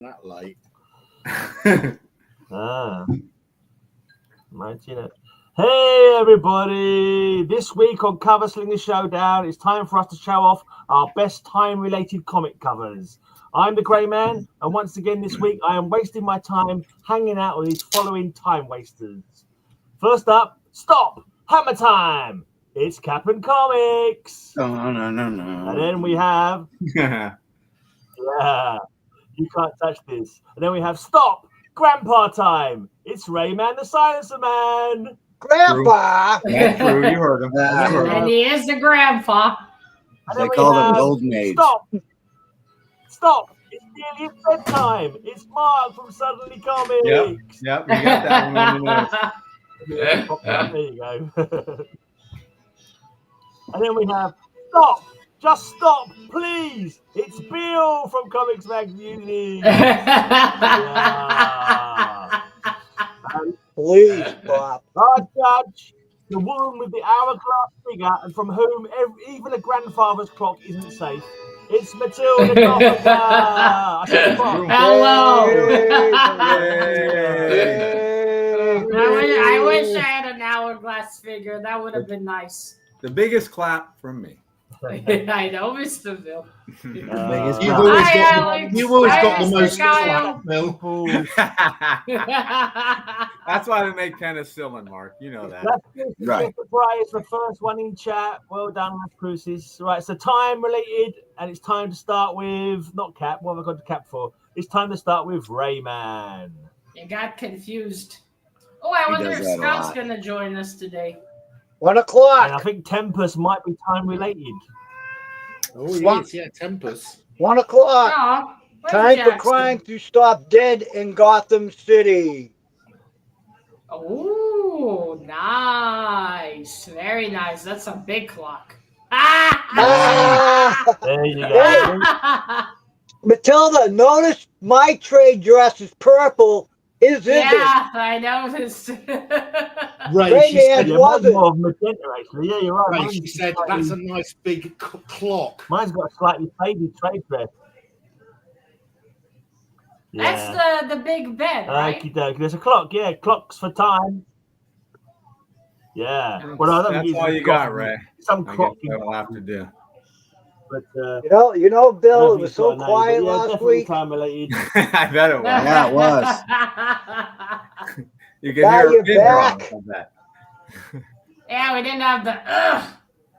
that late. Imagine it. Hey everybody! This week on Cover Slingers Showdown, it's time for us to show off our best time-related comic covers. I'm the Grey Man, and once again this week I am wasting my time hanging out with these following time wasters. First up, stop! Hammer time! It's CapN Comics! Oh, no. And then we have... yeah, you can't touch this. And then we have stop! Grandpa time! It's Rayman the Silencer Man! Grandpa! That's true, you heard him. And he is the grandpa. They call him Golden Age. Stop! It's nearly bedtime! It's Mark from Suddenly Comics! Yep, we got that one on the list. There you go. And then we have stop! Just stop, please! It's Bill from Comics Magazine! Please, Bob. Our judge, the woman with the hourglass figure and from whom even a grandfather's clock isn't safe. It's Matilda Gothica! Hello! Yay. I wish I had an hourglass figure. That would have been nice. The biggest clap from me. I know, Mr. Bill. You've always got the most Kyle. clap, Bill. That's why we make penicillin, Mark. You know that. Right. It's the first one in chat. Well done, Cruises. Right, so time related, and it's time to start with not Cap. What have I got to Cap for? It's time to start with Rayman. You got confused. Oh, I wonder if Scott's going to join us today. 1 o'clock. And I think Tempest might be time related. Oh, yes, yeah, Tempest. 1 o'clock. Oh, Time for crime to stop dead in Gotham City. Oh, nice. Very nice. That's a big clock. There you go. Matilda, notice my trade dress is purple. His isn't. Yeah, I noticed. Ray, she said, More of magenta, actually. Yeah, you're right. Ray, she said that's a nice big clock. Mine's got a slightly faded trade dress. That's the big bed, right? Okey-dokey. There's a clock, yeah. Clocks for time. Yeah. Well, I don't That's think all you got, Ray. Some I clock. guess that'll have to do. But, you know, Bill, it was so quiet last week. Time related. I bet it was. Yeah, it was. You can Now hear a you're pin drop back. of that. Yeah, we didn't have the.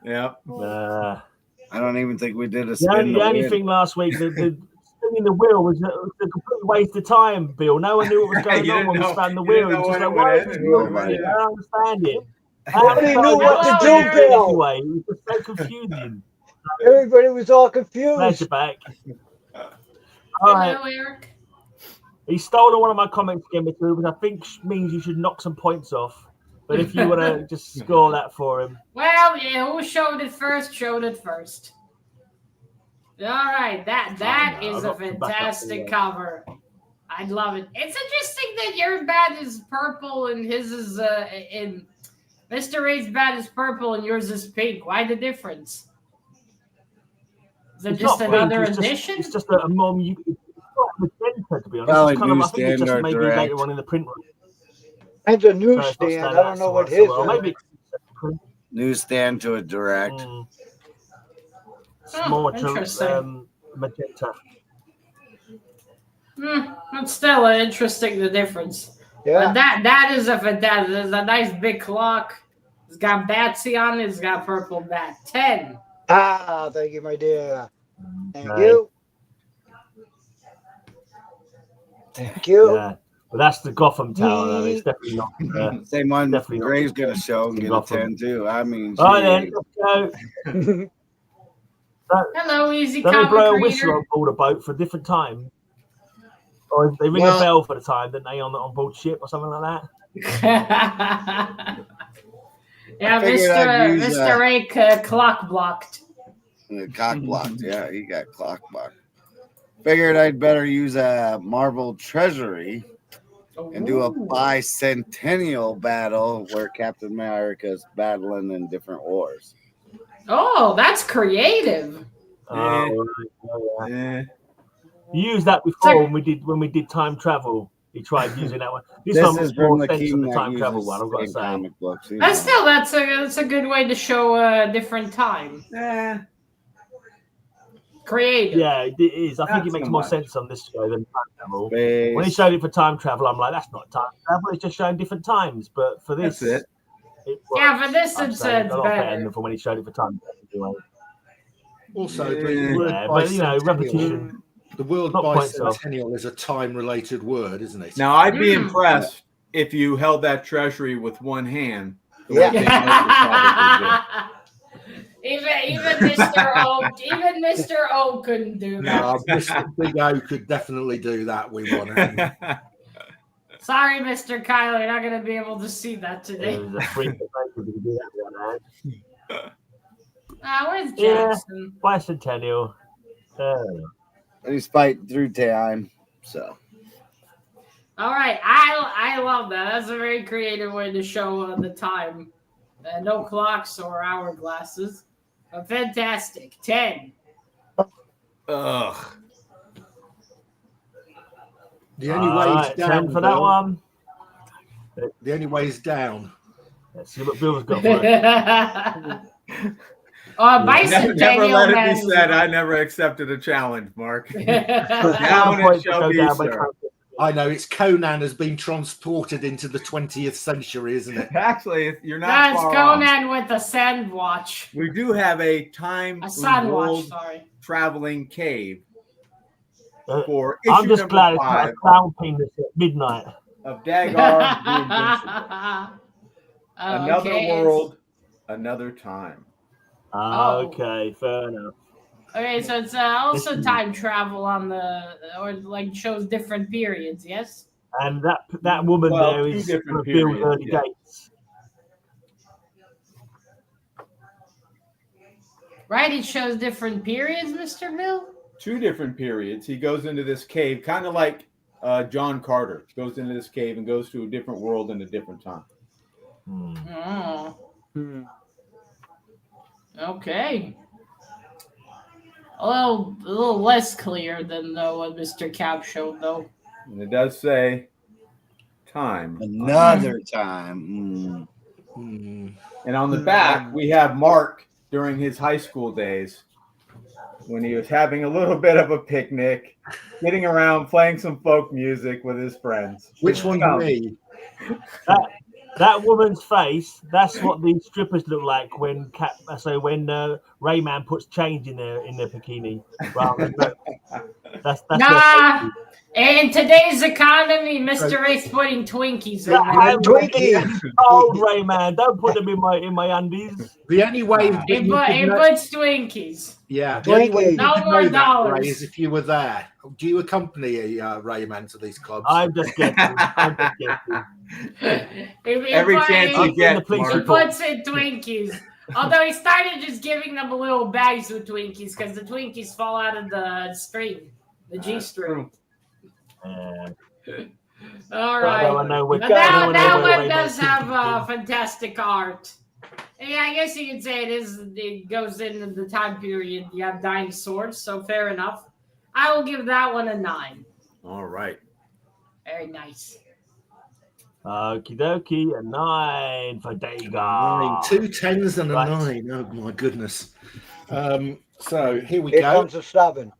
Yep. I don't even think we did a The spin. only thing last week, the spinning the wheel was a complete waste of time, Bill. No one knew what was going on when we spun the wheel. It's just like, why is this wheel running? I don't understand it. Nobody knew what to do, Bill. Anyway, it was just so confusing. Everybody was all confused. Flashback. All right. Hello, Eric. He stole one of my comments again, which I think means you should knock some points off. But if you want to just score that for him. Well, yeah, who showed it first? Showed it first. All right, that is a fantastic cover. I love it. It's interesting that your bat is purple and his is in Mr. Ray's bat is purple and yours is pink. Why the difference? Is it just another edition? It's just a more magenta, to be honest. Probably It's kind of, I think it's newsstand just or maybe direct. later on in the print room. And a newsstand. I don't know what his is. Maybe Newsstand to a direct. It's more interesting. Magenta. That's still interesting, the difference. Yeah. But that is a fantastic. There's a nice big clock. It's got Batsy on it. It's got purple bat. 10. Thank you, my dear. Thank you. Thank you. Yeah. But that's the Gotham Tower, though. It's definitely not. Same one. Definitely not. Ray's gonna show and get a 10 too. I mean, All right, then. Let's go. Hello, Easy Don't they Comic blow a Reader. whistle on board a boat for a different time? Or if they ring a bell for the time, don't they, on board ship or something like that? Yeah, Mr. Ray clock blocked. Cock blocked. Yeah, he got clock blocked. Figured I'd better use a Marvel Treasury and do a bicentennial battle where Captain America's battling in different wars. Oh, that's creative. Yeah. You used that before when we did time travel. He tried using that one. This one is was more from the sense king of the that time travel uses one. I've got to in say. comic books. You But know. still, that's a good way to show a different time. Creative. Yeah, it is. I think Not it makes so more much. sense on this show than time travel. Space. When he showed it for time travel, I'm like, that's not time travel. It's just showing different times. But for this, That's it. Yeah, for this I'd it's say a lot better better. than for when he showed it for time travel. Anyway. Also, Yeah. the word Yeah, but you know, bicentennial, repetition. the word Not points off. bicentennial is a time-related word, isn't it? Now, I'd be Mm. impressed if you held that treasury with one hand. the Yeah. way Big Mike would probably even Mr. O couldn't do that. No, Mr. Big O could definitely do that. We want it. do. Sorry, Mr. Kyle, you're not gonna be able to see that today. It was a freak of nature to do that one. Where's Yeah. Jackson? Bicentennial. He's fighting through time. So All right, I love that. That's a very creative way to show the time. No clocks or hourglasses. Fantastic. 10. Ugh. The only way is 10 down for that Bill. one. The only way is down. Let's see what Bill's got for it. Never Bicentennial let it Man. be said. I never accepted a challenge, Mark. Some Down it points shall go be, down, but sir. I know it's Conan has been transported into the 20th century, isn't it? Actually, you're not That's far off. Conan with a sand watch. We do have a time A sun watch, world sorry. traveling cave Uh, for I'm issue just number glad it's not 5 a clown penis at midnight. of Dagar the Invincible. Another Okay, world, another time. Oh. Okay, fair enough. Okay, so it's also Listen. time travel on or like shows different periods, yes? And that woman Well, there two is different revealed periods, early yeah. dates. Right, it shows different periods, Mr. Bill? 2 different periods. He goes into this cave, kind of like John Carter goes into this cave and goes to a different world in a different time. Oh, Hmm. okay. A little less clear than what Mr. Cap showed, though. And it does say time. another time. And on the back, we have Mark during his high school days when he was having a little bit of a picnic, getting around, playing some folk music with his friends. Which one's me? That woman's face, that's what the strippers look like when Rayman puts change in their bikini. Rather than that's Nah, in today's economy, Mr. Ace putting Twinkies in there. Twinkies. Old Rayman, don't put them in my undies. The only way that He you could know- puts Twinkies. yeah, the only way you No could more know that, dollars. Ray, is if you were there. Do you accompany Rayman to these clubs? I'm just guessing. Every chance he gets, police He Mark. puts in Twinkies. Although he started just giving them little bags with Twinkies because the Twinkies fall out of the string, the G string. All right. I know But that one does have fantastic art. Yeah, I guess you could say it goes into the time period. You have dinosaurs, so fair enough. I will give that one a 9. All right. Very nice. Okie dokie, a 9 for Dagar. 2 10s and a Right. 9. Oh my goodness. So here we Here go. comes a 7.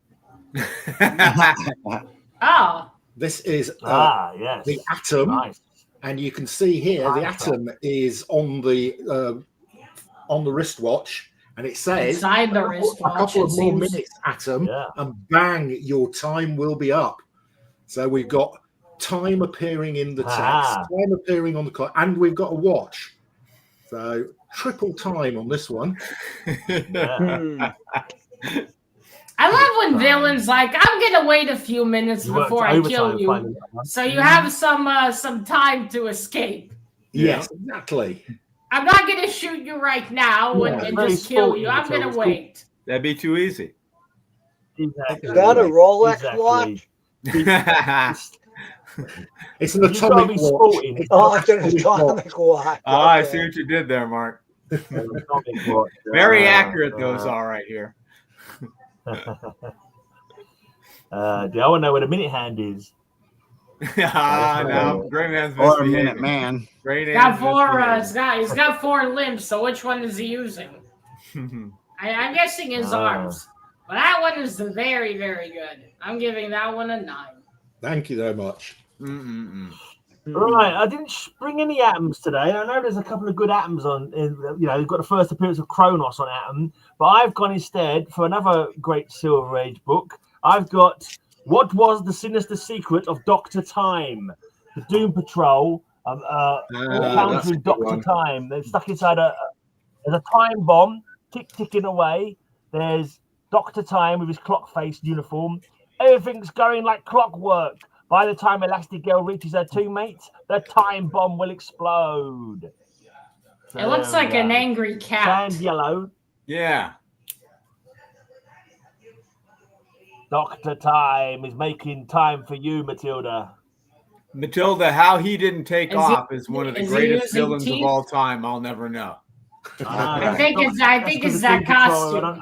Oh, This is Yes. the atom, Nice. and you can see here the atom is on the wristwatch, and it says inside the a wristwatch. couple of it more seems. minutes, atom, Yeah. and bang, your time will be up. So we've got time appearing in the text, time appearing on the clock, and we've got a watch. So triple time on this one. Yeah. I love when villains like, I'm gonna wait a few minutes You worked before I kill overtime you, finding that one. so you have some time to escape. Yes, exactly. I'm not gonna shoot you right now Yeah, and very just kill sporty you. I'm until gonna it's wait. That'd be too easy. Exactly. Is that a Rolex Exactly. watch? It's an You've got to atomic be watch. sporting. Oh, it's an Atomic watch. atomic watch. Oh, I Okay. see what you did there, Mark. Atomic watch. Very accurate, those are right here. I want to know where the minute hand is. Now Gray Man's Or a misbehaving. minute man. Gray He's got Man's four. misbehaving. He's got 4 limbs. So which one is he using? I'm guessing his arms. But that one is very, very good. I'm giving that one a 9. Thank you very much. Right, I didn't bring any atoms today. I know there's a couple of good atoms on. You've got the first appearance of Kronos on Atom, but I've gone instead for another great Silver Age book. I've got What Was the Sinister Secret of Dr. Time? The Doom Patrol encountering Dr. Time. They're stuck inside there's a time bomb ticking away. There's Dr. Time with his clock-faced uniform. Everything's going like clockwork. By the time Elastigirl reaches her 2 mates, the time bomb will explode. So, it looks like an angry cat. Sand yellow. Yeah. Dr. Time is making time for you, Matilda. Matilda, how he didn't take off is one of the is he greatest using villains teeth? of all time. I'll never know. I think it's that costume.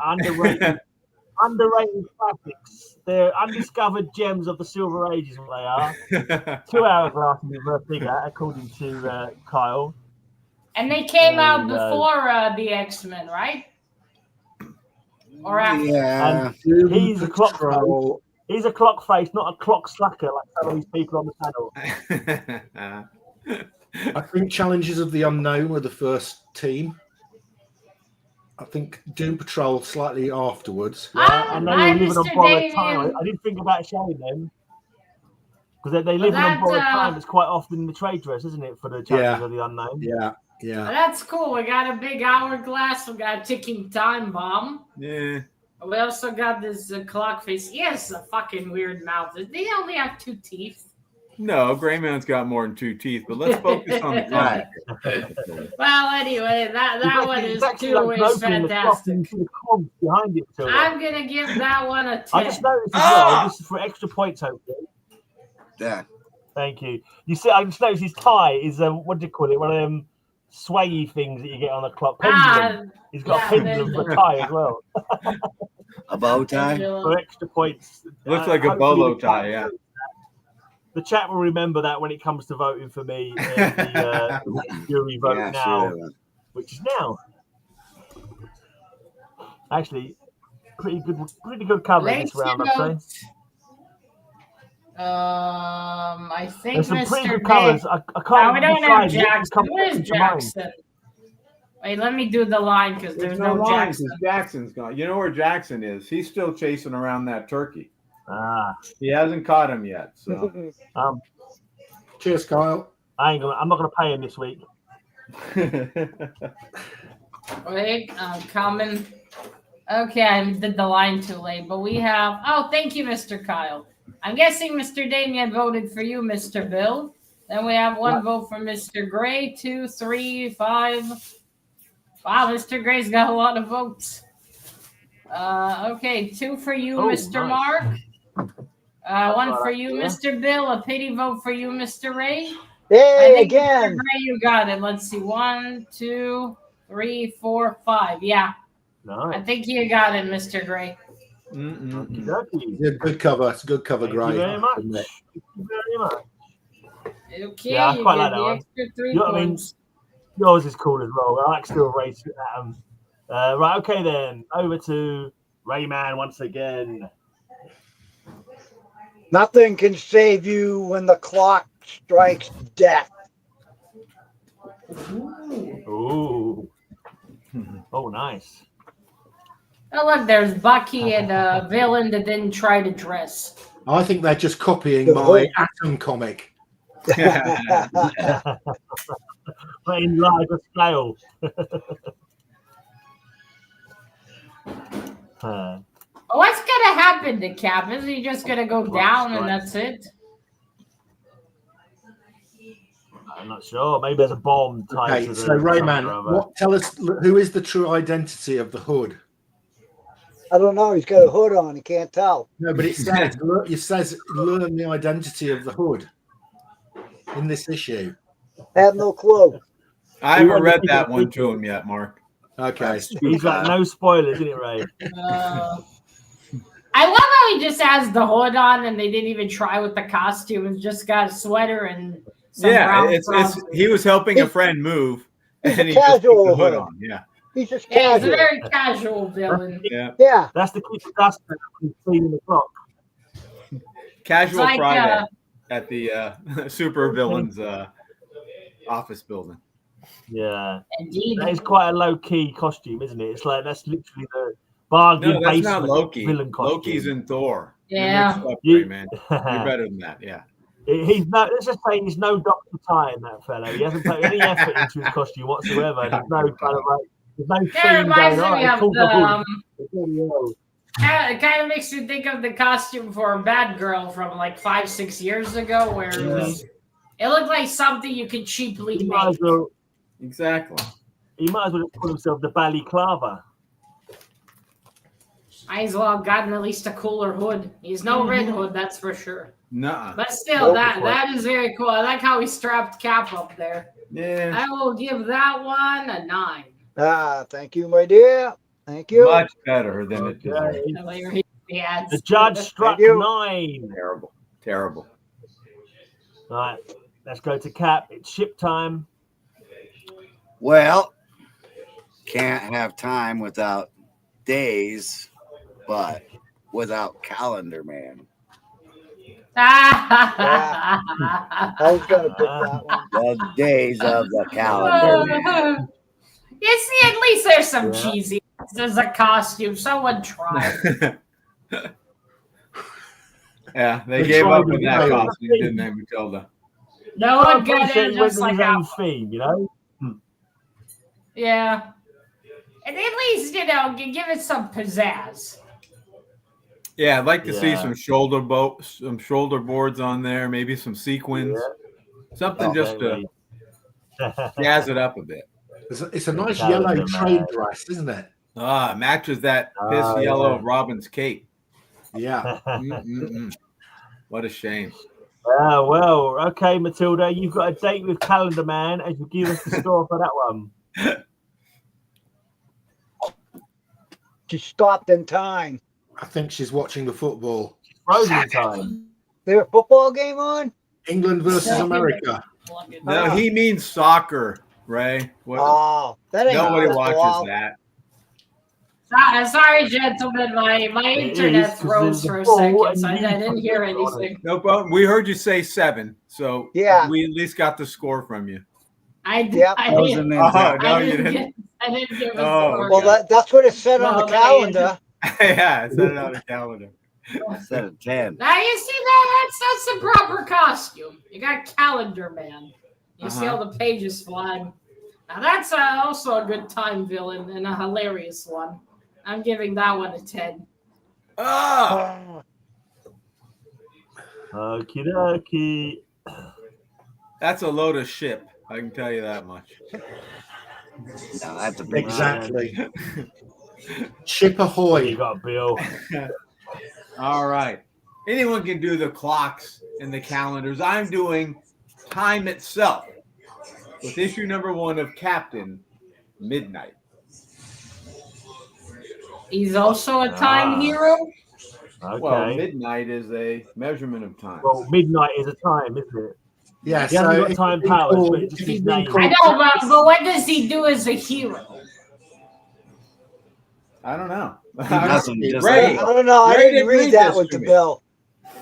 Underrated classics. They're undiscovered gems of the Silver Ages, what they are. 2 hourglasses of a figure, according to Kyle. And they came out before the X-Men, right? Or after? Yeah. And he's a clock face. He's a clock face, not a clock slacker like some of these people on the panel. I think Challenges of the Unknown were the first team. I think Doom Patrol slightly afterwards. I know you're living on Mr. borrowed time. Damien. I didn't think about showing them. Because they live on borrowed time. It's quite often the trade dress, isn't it, for the Challenges of the Unknown? Yeah. Well, that's cool. We got a big hourglass. We got a ticking time bomb. Yeah. We also got this clock face. He has a fucking weird mouth. They only have 2 teeth. No, Gray Man's got more than 2 teeth, but let's focus on the comic. Well, anyway, that one is actually like fantastic. The cogs behind it. I'm going to give that one a 10. I just noticed as well, this is for extra points, hopefully. Yeah. Thank you. You see, I just noticed his tie is, what do you call it? One of them swayy things that you get on the clock. Pendulum. He's got a pendulum for a tie as well. A bow tie? For extra points. Looks like a bolo tie, yeah. The chat will remember that when it comes to voting for me in the jury vote now, which is now. Actually, pretty good cover this round, I'd say. I think there's some Mr. pretty good covers. I can't. We don't have Jackson. Where's Jackson? Wait, let me do the line because there's no Jackson. Jackson's gone. You know where Jackson is? He's still chasing around that turkey. He hasn't caught him yet. So, cheers, Kyle. I'm not gonna pay him this week. Wait, coming. Okay, I did the line too late, but we have. Oh, thank you, Mr. Kyle. I'm guessing Mr. Damien voted for you, Mr. Bill. Then we have 1 vote for Mr. Gray, 2, 3, 5. Wow, Mr. Gray's got a lot of votes. Okay, 2 for you, Mr. Mark. 1 for you, Mr. Bill. A pity vote for you, Mr. Ray. Hey, again. Mr. Ray, you got it. Let's see. 1, 2, 3, 4, 5. Yeah. Nice. I think you got it, Mr. Gray. Yeah, good cover. It's a good cover, Gray. Thank you very much. Thank you very much. Okay, yeah, I you quite get like the that one. extra 3 You know what I mean? points. Yours is cool as well. I like still race at right, okay then. Over to Rayman once again. Nothing can save you when the clock strikes death. Ooh. Oh, nice. Oh, look, there's Bucky and a villain that didn't try to dress. I think they're just copying my Atom comic. But in larger scale. What's gonna happen to Cap? Is he just gonna go down and that's it? I'm not sure. Maybe there's a bomb tied Okay, to the so Rayman, tell us who is the true identity of the Hood? I don't know. He's got a hood on. He can't tell. No, but it says learn the identity of the Hood in this issue. I have no clue. I haven't read that one to him yet, Mark. Okay. He's got no spoilers, isn't it, Ray? I love how he just has the hood on and they didn't even try with the costume. It's just got a sweater and some brown frosting. He was helping a friend move. He's and a he just put casual the hood hood. on. Yeah. He's just Yeah, he's a casual. very casual villain. Yeah. Yeah. That's the quick dust from cleaning the clock. Casual It's like, Friday at the super villains office building. Yeah. Indeed. That is quite a low key costume, isn't it? It's like that's literally the bargain No, that's basement not Loki. villain costume. Loki's in Thor. Yeah. You're mixed up, Gray Man. You're better than that. Yeah. He's no. Let's just say he's no Dr. Ty in that fellow. He hasn't put any effort into his costume whatsoever. There's no kind of like. There's no That theme reminds going on. me It's of called the the it kind of makes me think of the costume for a bad girl from like 5-6 years ago, where it looked like something you could cheaply He might make. as well. Exactly. He might as well call himself the balaclava. Might as well have gotten at least a cooler hood. He's no Red Hood, that's for sure. Nuh-uh. But still, that is very cool. I like how he strapped Cap up there. Yeah. I will give that one a 9. Thank you, my dear. Thank you. Much better than it deserves. Yeah, The judge struck you. 9. Terrible. Terrible. All right, let's go to Cap. It's ship time. Well, can't have time without days, but without Calendar Man. I was going to pick that one. The days of the Calendar Man. You see, at least there's some cheesy. There's a costume. Someone tried. Yeah, they gave up on that costume, didn't they, Matilda? No one got it, just like his own that. theme, you know. Yeah. And at least, give it some pizzazz. Yeah, I'd like to see some shoulder boards on there, maybe some sequins, something just to jazz it up a bit. It's a nice yellow trade dress, isn't it? Matches that piss yellow of Robin's cape. Yeah. What a shame. Well, okay, Matilda, you've got a date with Calendar Man as you give us the score for that one. She stopped in time. I think she's watching the football. Frozen time. There a football game on? England versus America. No, he means soccer, Ray. That ain't Nobody football. watches that. Sorry, gentlemen. My internet froze for a second, so I didn't hear anything. No problem. We heard you say 7, so Yeah. we at least got the score from you. I did. Yep. I That was didn't. an No, you I didn't. didn't give a Oh, score. Well, that's what it said on No, the they- calendar. Yeah, it's not on the calendar. Instead of 10. Now you see that's the proper costume. You got Calendar Man. You see all the pages flying. Now that's also a good time villain and a hilarious one. I'm giving that one a 10. Oh, Okie dokie. that's a load of ship. I can tell you that much. No, that's a big Exactly. Ship ahoy. You got Bill. All right. Anyone can do the clocks and the calendars. I'm doing time itself with issue number 1 of CapN Midnight. He's also a time hero. Okay. Well, midnight is a measurement of time. Well, midnight is a time, isn't it? Yeah, He hasn't got if time he's powers, called- but it's just if his he's been name. called- I know, but what does he do as a hero? I don't know. doesn't just- Ray. I don't know. I Ray didn't read that one to to me. Bill.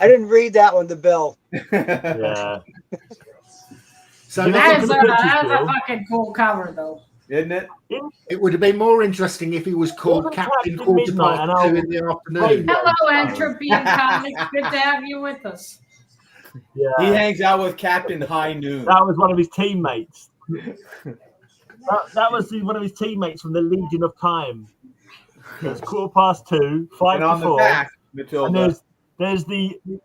I didn't read that one to Bill. Yeah. So You know, That is look at the a pictures, Bill. fucking cool cover, though. Isn't it? it would have been more interesting if he was called Wasn't Captain Captain Quarter Midnight Past and 2 in the afternoon. Ray- Hello, Entropy and Comics. Good to have you with us. Yeah. He hangs out with Captain High Noon. That was one of his teammates. that was one of his teammates from the Legion of Time. It's 2:15, 5 And to on the 4. back, And Matilda. there's the do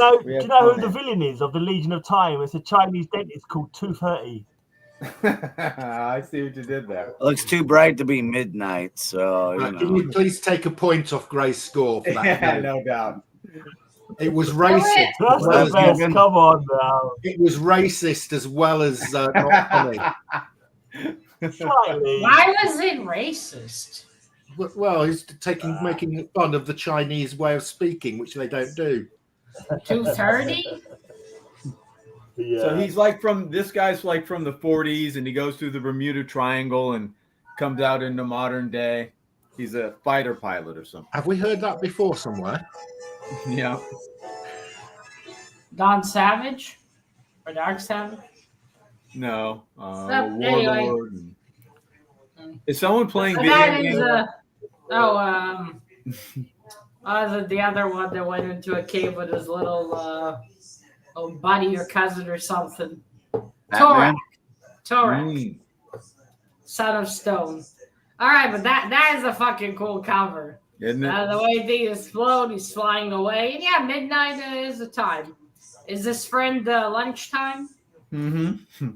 you have know who fun. the villain is of the Legion of Time? It's a Chinese dentist called 230. I see what you did there. It looks too bright to be midnight, so Can you know. you please take a point off Gray's score for that? Yeah, no doubt. It was racist. That's as well the as best. Come on now. It was racist as well as not funny. Slightly. Why was it racist? Well, he's making fun of the Chinese way of speaking, which they don't do. 2:30. Yeah. So he's like this guy's like from the 40s, and he goes through the Bermuda Triangle and comes out into modern day. He's a fighter pilot or something. Have we heard that before somewhere? Yeah. Don Savage or Dark Savage? No. Anyway. Warlord. Is someone playing So video that games? Is the other one that went into a cave with his little buddy or cousin or something? Batman? Torak. Son of Stone. All right, but that is a fucking cool cover. Isn't it? The way things explode, he's flying away. And yeah, midnight is the time. Is this friend lunchtime? Mm-hmm.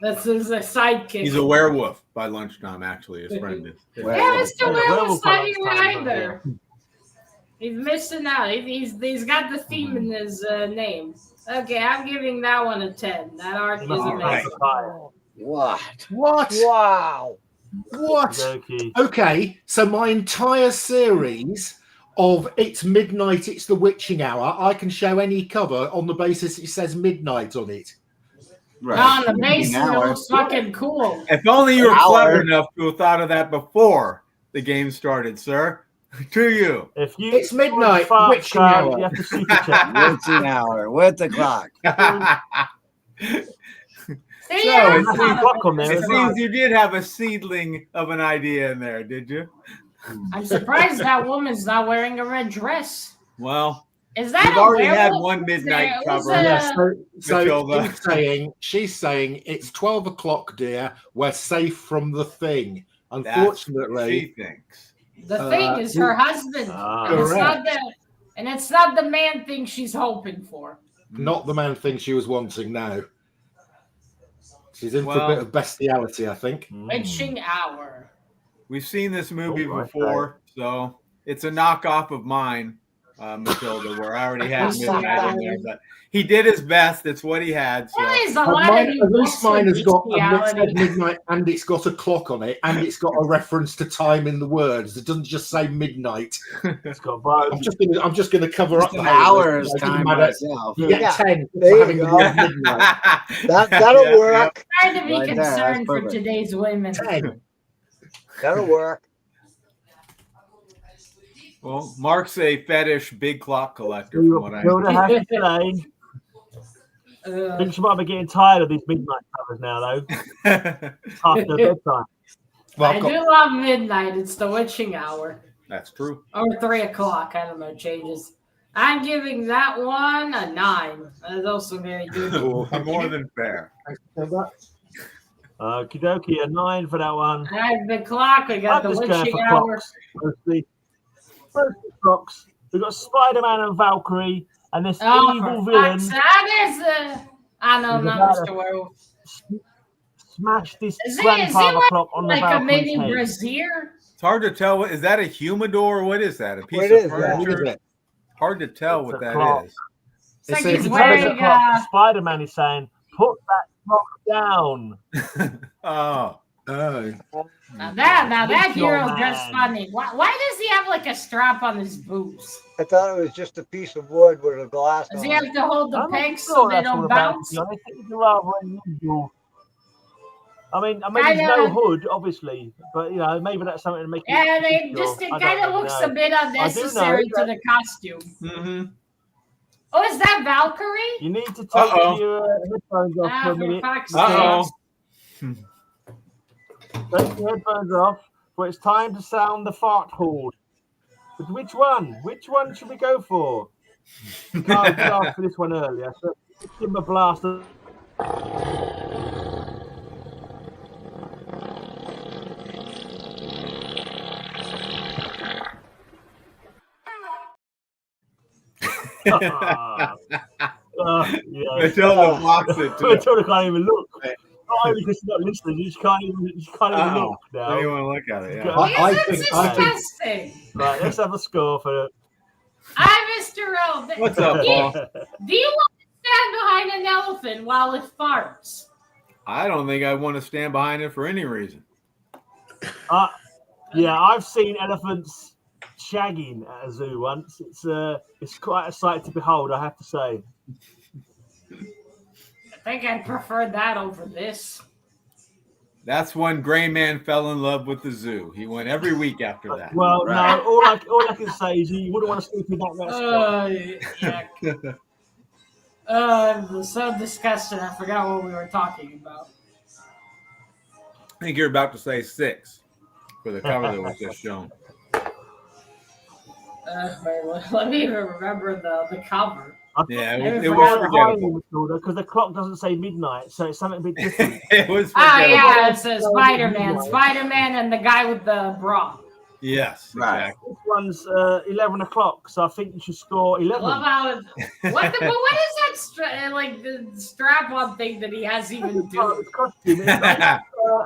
That's his sidekick. He's a werewolf by lunchtime, actually. His friend is. Yeah, Mr. Werewolf's not here lunchtime, either. He's missing out. He's got the theme in his name. Okay, I'm giving that one a 10. That art is amazing. What? Wow. What? Okay. Okay, so my entire series of It's Midnight, It's the Witching Hour, I can show any cover on the basis it says midnight on it. Right. On the base, it looks fucking cool. If only you were clever enough to have thought of that before the game started, sir. To you. If you It's midnight, fart witching crowd, hour. you have to super chat. Witching hour with the clock. See, So, yeah, it seems- Clock on there It as well. seems you did have a seedling of an idea in there, did you? I'm surprised that woman's not wearing a red dress. Well, Is that you've a already had werewolf? one midnight It was cover. a- Yeah, so Matilda. she's saying it's 12 o'clock, dear. We're safe from the thing. That's what Unfortunately, she thinks. The thing is her husband. And it's not it's not the man thing she's hoping for. not the man thing she was wanting now. She's in for a Well- bit of bestiality, I think. Witching hour. We've seen this movie Oh, right, before, so it's a knockoff of mine, Matilda, where I already had midnight in there. But he did his best. That's what he had. So. There is a But lot mine, of these at least books mine with has got a mix bestiality. of midnight and it's got a clock on it and it's got a reference to time in the words. It doesn't just say midnight. It's got both. I'm just gonna cover up An the hour is It doesn't time matter. myself. You get Yeah, 10 there for you having the go. word midnight. That'll Yeah, work. Trying to be Right there, that's concerned for perfect. today's women. 10. That'll work. Well, Mark's a fetish big clock collector, from what I Hilda know. has to say. I think she might be getting tired of these midnight covers now, though. It's after bedtime. Well, I I've got do love midnight. It's the witching hour. That's true. Or 3 o'clock. I don't know. It changes. I'm giving that one a 9. That's also very good. More than fair. Okie dokie, a 9 for that one. I have the clock. We got I'm the just going witching for hour. clocks. Mostly clocks. We've got Spider-Man and Valkyrie, and this Oh, evil for villain fuck's sake. There's a... I know, He's not about Mr. Werewolf. smashed this Is he grandfather like, clock on the like a Valkyrie's mini head. brazier? It's hard to tell. Is that a humidor? What is that? A piece What of is that? furniture? Hard to tell It's what a that clock. is. It's like It's he's It's a wearing clock. Spider-Man is saying, put that clock down. Oh. oh. Now that It's your hero's just man. funny. Why does he have like a strap on his boots? I thought it was just a piece of wood with a glass Does on he it. have to hold the I'm not pegs sure so they that's all don't about it, bounce? to be honest. It's rather unusual. I mean, there's Kinda- no hood, obviously, but maybe that's something to make it. Yeah, unusual. it I don't kind of really looks know. a bit unnecessary to that- the costume. Mm-hmm. Oh, is that Valkyrie? You need to take Uh-oh. your headphones off Ah, for a for minute. fuck's Uh-oh. sake. Take your headphones off, for it's time to sound the fart horde. But which one? Which one should we go for? We can't ask for this one earlier, so give him a blast. Yeah. Matilda blocks it too. Matilda can't even look. Not only because she's not listening, you just can't even Uh-oh. look Don't even now. want to look at it. Yeah. I Isn't think- this I think- disgusting? Right, let's have a score for it. Hi, Mr. O. What's up, Paul? Do you want to stand behind an elephant while it farts? I don't think I want to stand behind it for any reason. Yeah, I've seen elephants shagging at a zoo once. It's quite a sight to behold, I have to say. I think I'd prefer that over this. That's when Gray Man fell in love with the zoo. He went every week after that. Well, Right. no, all I can say is you wouldn't want to sleep in that restaurant. Yeah. It was so disgusting. I forgot what we were talking about. I think you're about to say 6 for the cover that was just shown. Wait, let me even remember the cover. Yeah, it it was was forgettable. Because the clock doesn't say midnight, so it's something a bit different. It was Ah, forgettable. yeah, it says Spider-Man, and the guy with the bra. Yes, Right. exactly. This one's 11 o'clock, so I think you should score 11. I love how what is that the strap-on thing that he has even do? His costume. It's got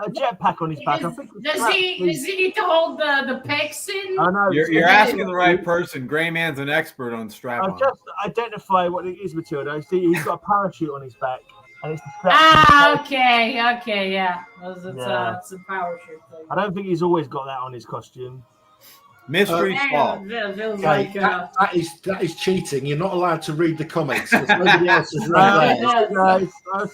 a jetpack on his back. I think Does he need to hold the pecs in? I know. You're asking the right person. Gray Man's an expert on strap-on. Just identify what it is, Matilda. See, he's got a parachute on his back, and it's the strap. Okay, yeah. It's a parachute thing. I don't think he's always got that on his costume. Mystery solved. That is cheating. You're not allowed to read the comics because nobody else has read that.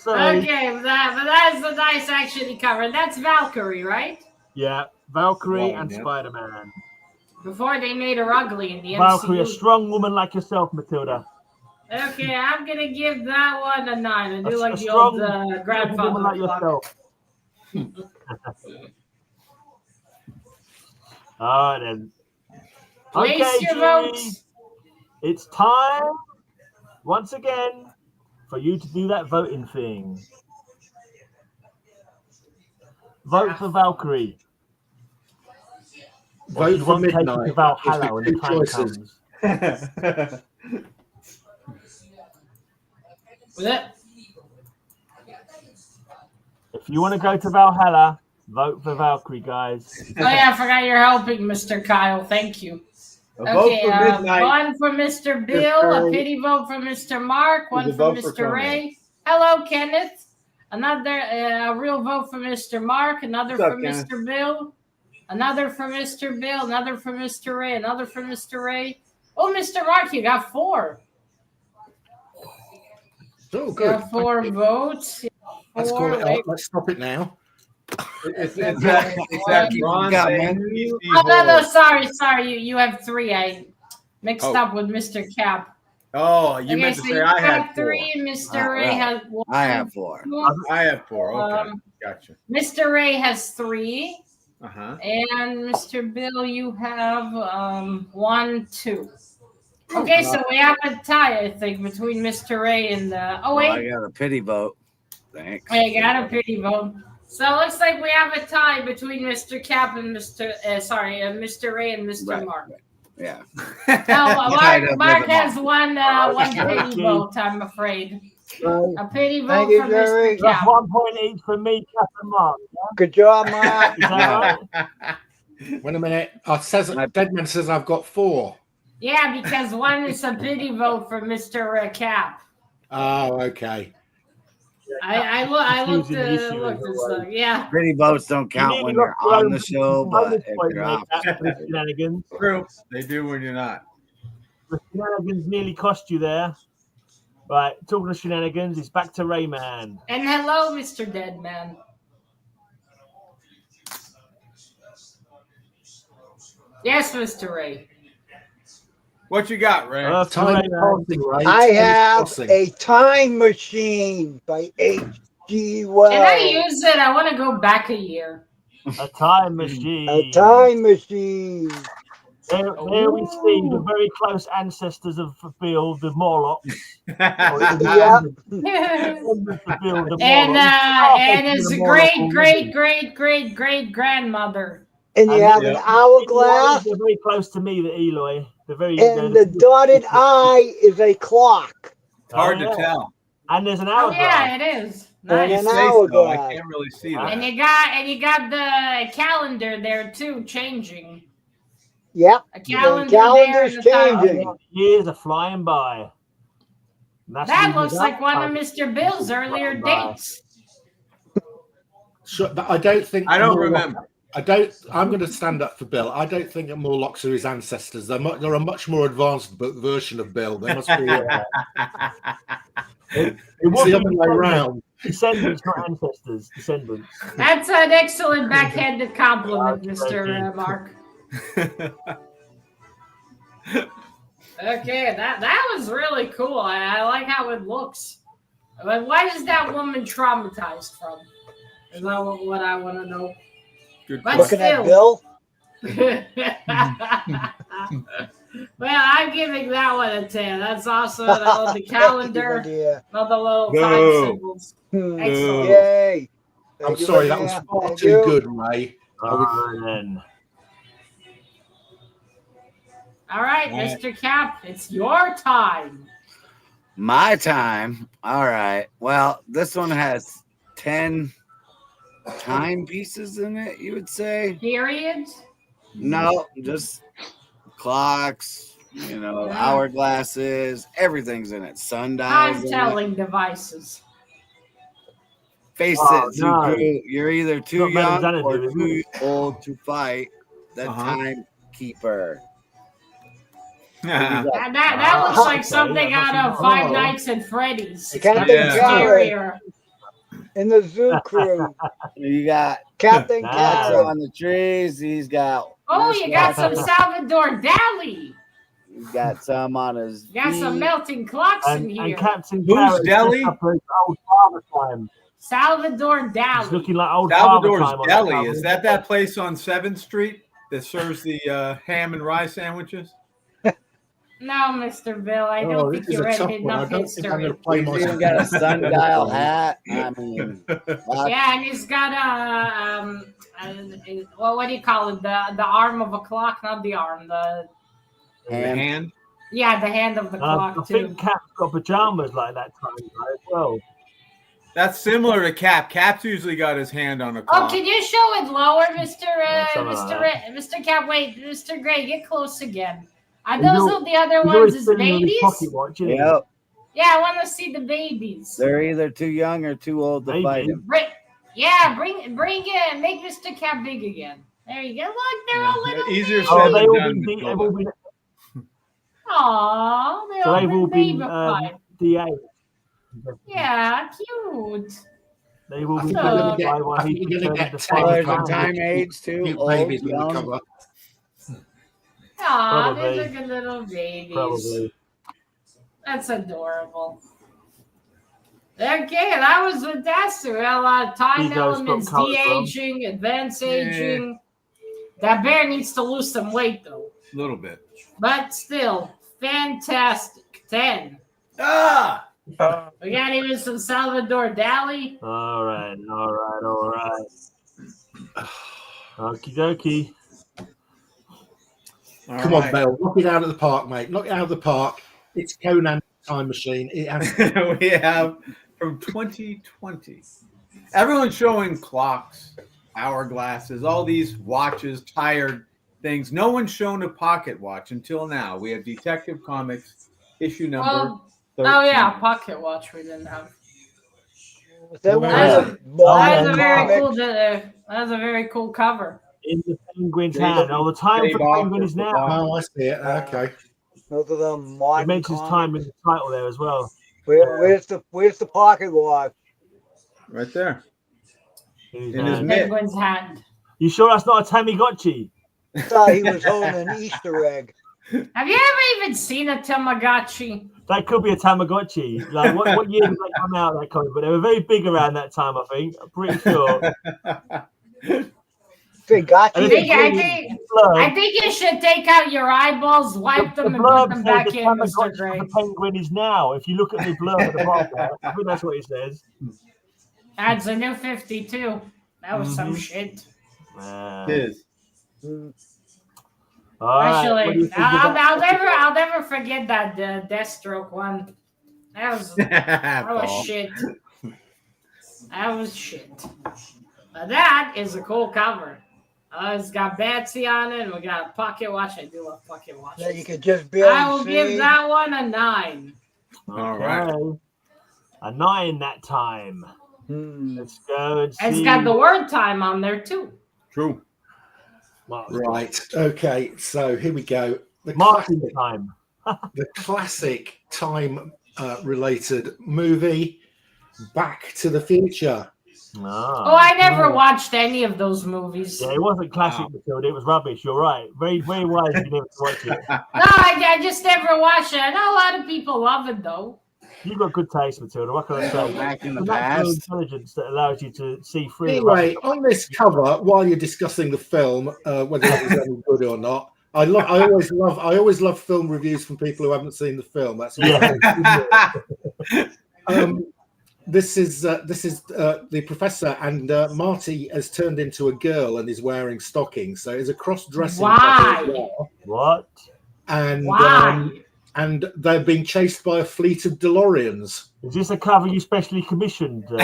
Okay, but that's a nice actually cover. That's Valkyrie, right? Yeah, Valkyrie and Spider-Man. Before they made her ugly in the Valkyrie, MCU. a strong woman like yourself, Matilda. Okay, I'm gonna give that one a 9. I do like the strong old grandfather woman like clock. yourself. All right, then. Place your votes. It's time, once again, for you to do that voting thing. Vote for Valkyrie. Vote for midnight. To Valhalla when the time comes. If you want to go to Valhalla, vote for Valkyrie, guys. Oh yeah, I forgot you're helping, Mr. Kyle. Thank you. Okay, one for Mr. Bill, a pity vote for Mr. Mark, one for Mr. Ray. Hello, Kenneth. Another a real vote for Mr. Mark, another for Mr. Bill, another for Mr. Bill, another for Mr. Ray, another for Mr. Ray. Oh, Mr. Mark, you got 4. Oh, good. You got 4 votes. Let's call it out. Let's stop it now. It's that bronze thing. Oh, no, sorry. You have 3. I mixed up with Mr. Cap. Oh, you meant to say I had 3. Mr. Ray has 1. I have 4. I have 4. Okay, gotcha. Mr. Ray has 3. Uh-huh. And Mr. Bill, you have 1, 2. Okay, so we have a tie, I think, between Mr. Ray and oh wait, I got a pity vote. Thanks. I got a pity vote. So it looks like we have a tie between Mr. Cap and Mr. Ray and Mr. Mark. Yeah. No, Mark has one pity vote, I'm afraid. A pity vote for Mr. Cap. 1 point each for me, Cap and Mark. Yeah? Good job, Mark. Is that right? Wait a minute. Deadman says I've got 4. Yeah, because one is a pity vote for Mr. Cap. Oh, okay. I looked this up. Yeah. Pity votes don't count when you're on the show, but if you're off. Shenanigans. True. They do when you're not. The shenanigans nearly cost you there. Right, talking of shenanigans, it's back to Rayman. And hello, Mr. Deadman. Yes, Mr. Ray. What you got, Ray? I have a time machine by H.G. Wells. Can I use it? I want to go back a year. A time machine. A time machine. There we see the very close ancestors of Bill, the Morlocks. Yeah. And his great grandmother. And you have an hourglass. They're very close to me, the Eloy. And the dotted eye is a clock. It's hard to tell. And there's an hourglass. Oh, yeah, it is. Nice. And an hourglass. I can't really see that. And you got the calendar there too, changing. Yep. A calendar calendar's changing. Years are flying by. That looks like one of Mr. Bill's earlier dates. Sure, but I don't think. I don't remember. I'm going to stand up for Bill. I don't think that Morlocks are his ancestors. They're a much more advanced version of Bill. There must be. It It's was the other way around. Descendants, not ancestors. Descendants. That's an excellent backhanded compliment, Mr. Mark. Okay, that was really cool. I like how it looks. But what is that woman traumatized from? Is that what I want to know? Good But Looking at still. Bill. Well, I'm giving that one a 10. That's awesome. The calendar, Yeah. all the little No. time symbols. No. Excellent. Yay. I'm Thank you, sorry, that Maria. was far Thank too you. good, Ray. Then. All right, Mr. Cap, it's your time. My time. All right. Well, this one has 10 timepieces in it, you would say? Period. No, just clocks, hourglasses, everything's in it. Sundials. Time-telling devices. Face Oh, it, no. Zuko, you're either too Not young Xanadu, or is too old to fight the timekeeper. That looks like something out of Five Nights at Freddy's. Captain Scarier. Garrett in the zoo crew. You got Captain cats Garrett. on the trees. He's got. Oh, you got some Salvador Dali. He's got some on his. You got some melting clocks in here. And Captain Who's Garrett Deli? old father time. Salvador He's Dali. looking like old Salvador's father time. Deli. Is that place on 7th Street that serves the ham and rye sandwiches? No, Mr. Bill, I don't think you read enough history. He's even got a sundial hat. I mean, yeah, and he's got what do you call it? The arm of a clock, not the arm, the hand. Yeah, the hand of the clock I too. think Cap's got pajamas like that time as well. That's similar to Cap. Cap's usually got his hand on a Oh, clock. can you show it lower, Mr. Cap? Wait, Mr. Gray, get close again. Are those the other ones? His babies? Pocket watch, yep. Yeah, I want to see the babies. They're either too young or too old to fight him. Bring it. Make Mr. Cap big again. There you go. Look, they're all little. Easier babies. said they than all done. been Aww, they've all been babified. DA. Yeah, cute. They will be So- by one. I think you're gonna get Colors Time and time age too. Cute Old, babies on the young. cover. Aw, these Probably. are good little babies. Probably. That's adorable. Okay, that was fantastic. Well, time These guys elements, got colours, de-aging, advanced aging. That bear needs to lose some weight, though. A little bit. But still, fantastic. 10. Ah! We got even some Salvador Dali. All right. Okie dokie. Come on, Bill. Knock it out of the park, mate. Knock it out of the park. It's Conan Time Machine. It has We have from 2020. Everyone's showing clocks, hourglasses, all these watches, tired things. No one's shown a pocket watch until now. We have Detective Comics issue number 13. Oh yeah, pocket watch we didn't have. That Yeah. That's a very cool. That's a very cool cover. In the penguin's hand. Oh, the time for the penguin is now. Oh, I see it. Okay. Those are the It modern mentions comics. time in the title there as well. Where's the pocket watch? Right there. In In his hand. mitt. Penguin's hand. You sure that's not a Tamagotchi? I thought he was holding an Easter egg. Have you ever even seen a Tamagotchi? That could be a Tamagotchi. Like what year did they come out? That comic, but they were very big around that time. I think. I'm pretty sure. They got And you. I think you should take out your eyeballs, wipe them, and put blurb them says back the in, Mr. Tamagotchi Gray. of the penguin is now. If you look at the blurb at the bottom there, I think that's what it says. That's a new 52. That was some shit. It is. All right, what do you Actually, think about- I'll never forget that Deathstroke one. That was shit. That was shit. But that is a cool cover. It's got Batsy on it, and we got a pocket watch. I do love pocket watches. That you could just barely I will see. give that one a 9. All right. Okay. A 9 that time. Let's go and see. It's got the word time on there too. True. Right. Okay. So here we go. The Martin classic, time. the classic time-related movie, Back to the Future. Oh, I never watched any of those movies. Yeah, it wasn't classic, Matilda. It was rubbish. You're right. Very, very wise. You never watched it. No, I just never watched it. I know a lot of people love it though. You've got good taste, Matilda. What can I say? Back in the Natural past. intelligence that allows you to see through. Anyway, on this cover, while you're discussing the film, whether it was any good or not, I always love film reviews from people who haven't seen the film. That's This is the professor, and Marty has turned into a girl and is wearing stockings. So it's a cross-dressing. Why? What? And Why? and they're being chased by a fleet of DeLoreans. Is this a cover you specially commissioned? Okay,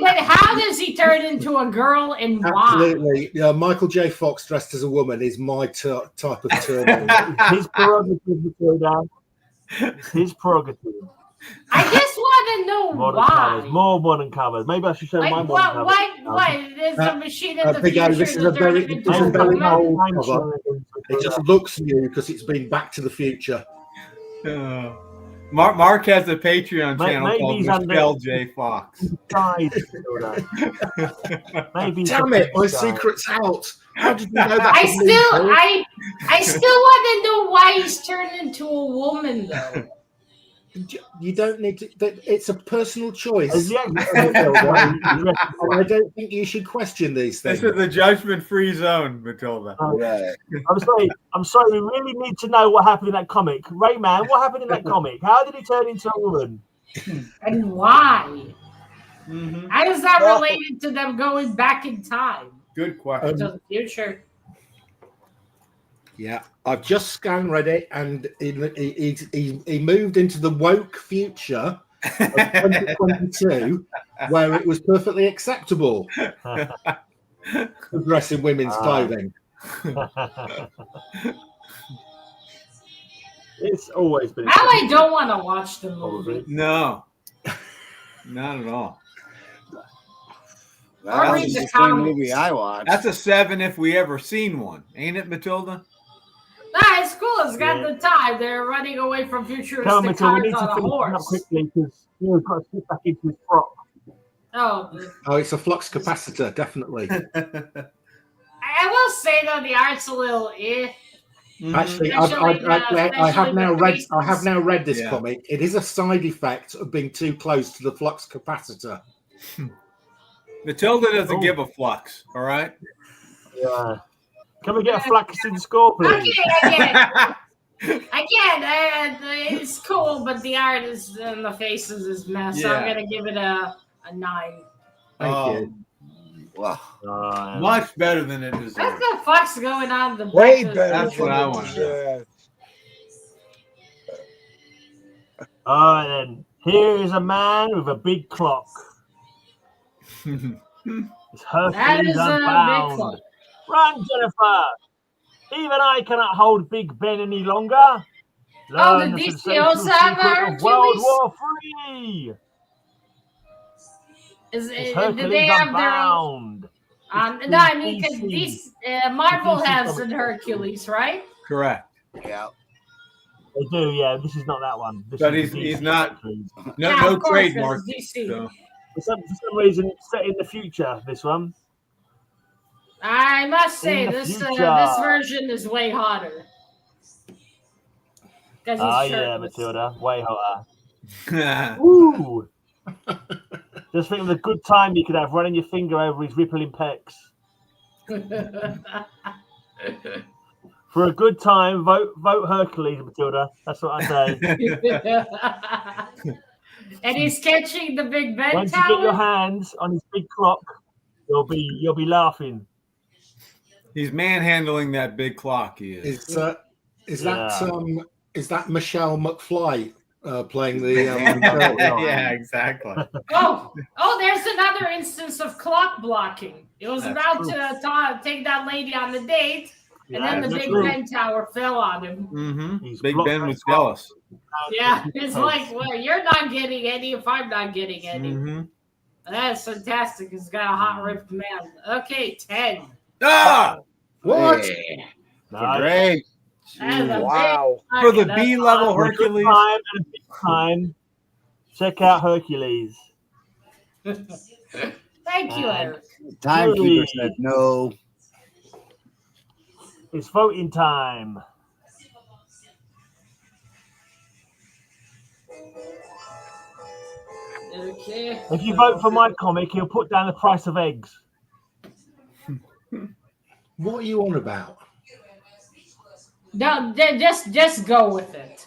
but how does he turn into a girl and why? Absolutely. Yeah, Michael J. Fox dressed as a woman is my type of turn. His prerogative, Matilda. His prerogative. I just want to know Modern why. covers, more modern covers. Maybe I should show my modern covers. Why? There's a machine in the Big Al, future. this is a very that old I'm cover. sure It just looks new because it's been Back to the Future. Mark has a Patreon Maybe channel called he's under- Michelle J. Fox. Maybe Damn it, my secret's out. How did you know that? I was me, Phil? still want to know why he's turned into a woman though. You don't need to. It's a personal choice. Yeah. And I don't think you should question these things. This is the judgment-free zone, Matilda. Right. I'm sorry. We really need to know what happened in that comic. Rayman, what happened in that comic? How did he turn into a woman? And why? How is that related to them going back in time Good question. to the future? Yeah, I've just scanned Reddit, and he moved into the woke future of 2022, where it was perfectly acceptable to dress in women's clothing. It's always been. Now I don't want to watch the movie. No, not at all. That read was the the same comics. movie I watched. That's a 7 if we ever seen one, ain't it, Matilda? Nah, it's cool. It's got the time. They're running away from futuristic Come on, Matilda, we cars need to on a finish up horse. quickly because you've got to get back into his frock. Oh, it's a flux capacitor, definitely. I will say though, the art's a little Actually, Especially I have now the read. faces. I have now read this Yeah. comic. It is a side effect of being too close to the flux capacitor. Matilda doesn't give a flux, all right? Yeah. Can we get a flaxen score, please? I can't. It's cool, but the art is and the faces is mess. So I'm Yeah. gonna give it a 9. Thank you. Wow. Much better than it What's deserves. the fuck's going on? The Way back of- better. That's what I want to All right, then. Here is a man with a big clock. It's That Hercules is a big unbound. clock. Run, Jennifer. Even I cannot hold Big Ben any longer. Oh, Learn the DC sensational also have secret of World Hercules? War III. Is It's it, Hercules did they have their own? unbound. No, I mean, because DC. Marvel DC has comic an Hercules, right? Correct. Yeah. They do, yeah. This is not that one. This But is he's the DC not- Hercules. No, Yeah, no of course, trademark. it's DC. So. For some reason, it's set in the future, this one. I must say, In the this future. version is way hotter. Because Ah, he's yeah, shirtless. Matilda. Way hotter. Ooh. Just think of the good time you could have running your finger over his rippling pecs. For a good time, vote Hercules, Matilda. That's what I say. And he's catching the Big Ben Once you get your Tower. hands on his big clock, you'll be laughing. He's manhandling that big clock. He is. Is that Michelle McFly playing the? Yeah, exactly. Oh, there's another instance of clock blocking. It was That's about true. to take that lady on the date, and then the that's Big true. Ben Tower fell on him. Mm-hmm. He's Big blocked Ben by was clock. jealous. Yeah, it's like, well, you're not getting any if I'm not getting any. Mm-hmm. That's fantastic. He's got a hot ripped man. Okay, 10. Ah, What? Nice. Great. That is a Wow. big for the fucking- B level For a good Hercules. time and a big time. Check out Hercules. Thank you, And- Eric. The timekeeper said no. It's voting time. Okay. If you vote for my comic, he'll put down the price of eggs. What are you on about? No, just go with it.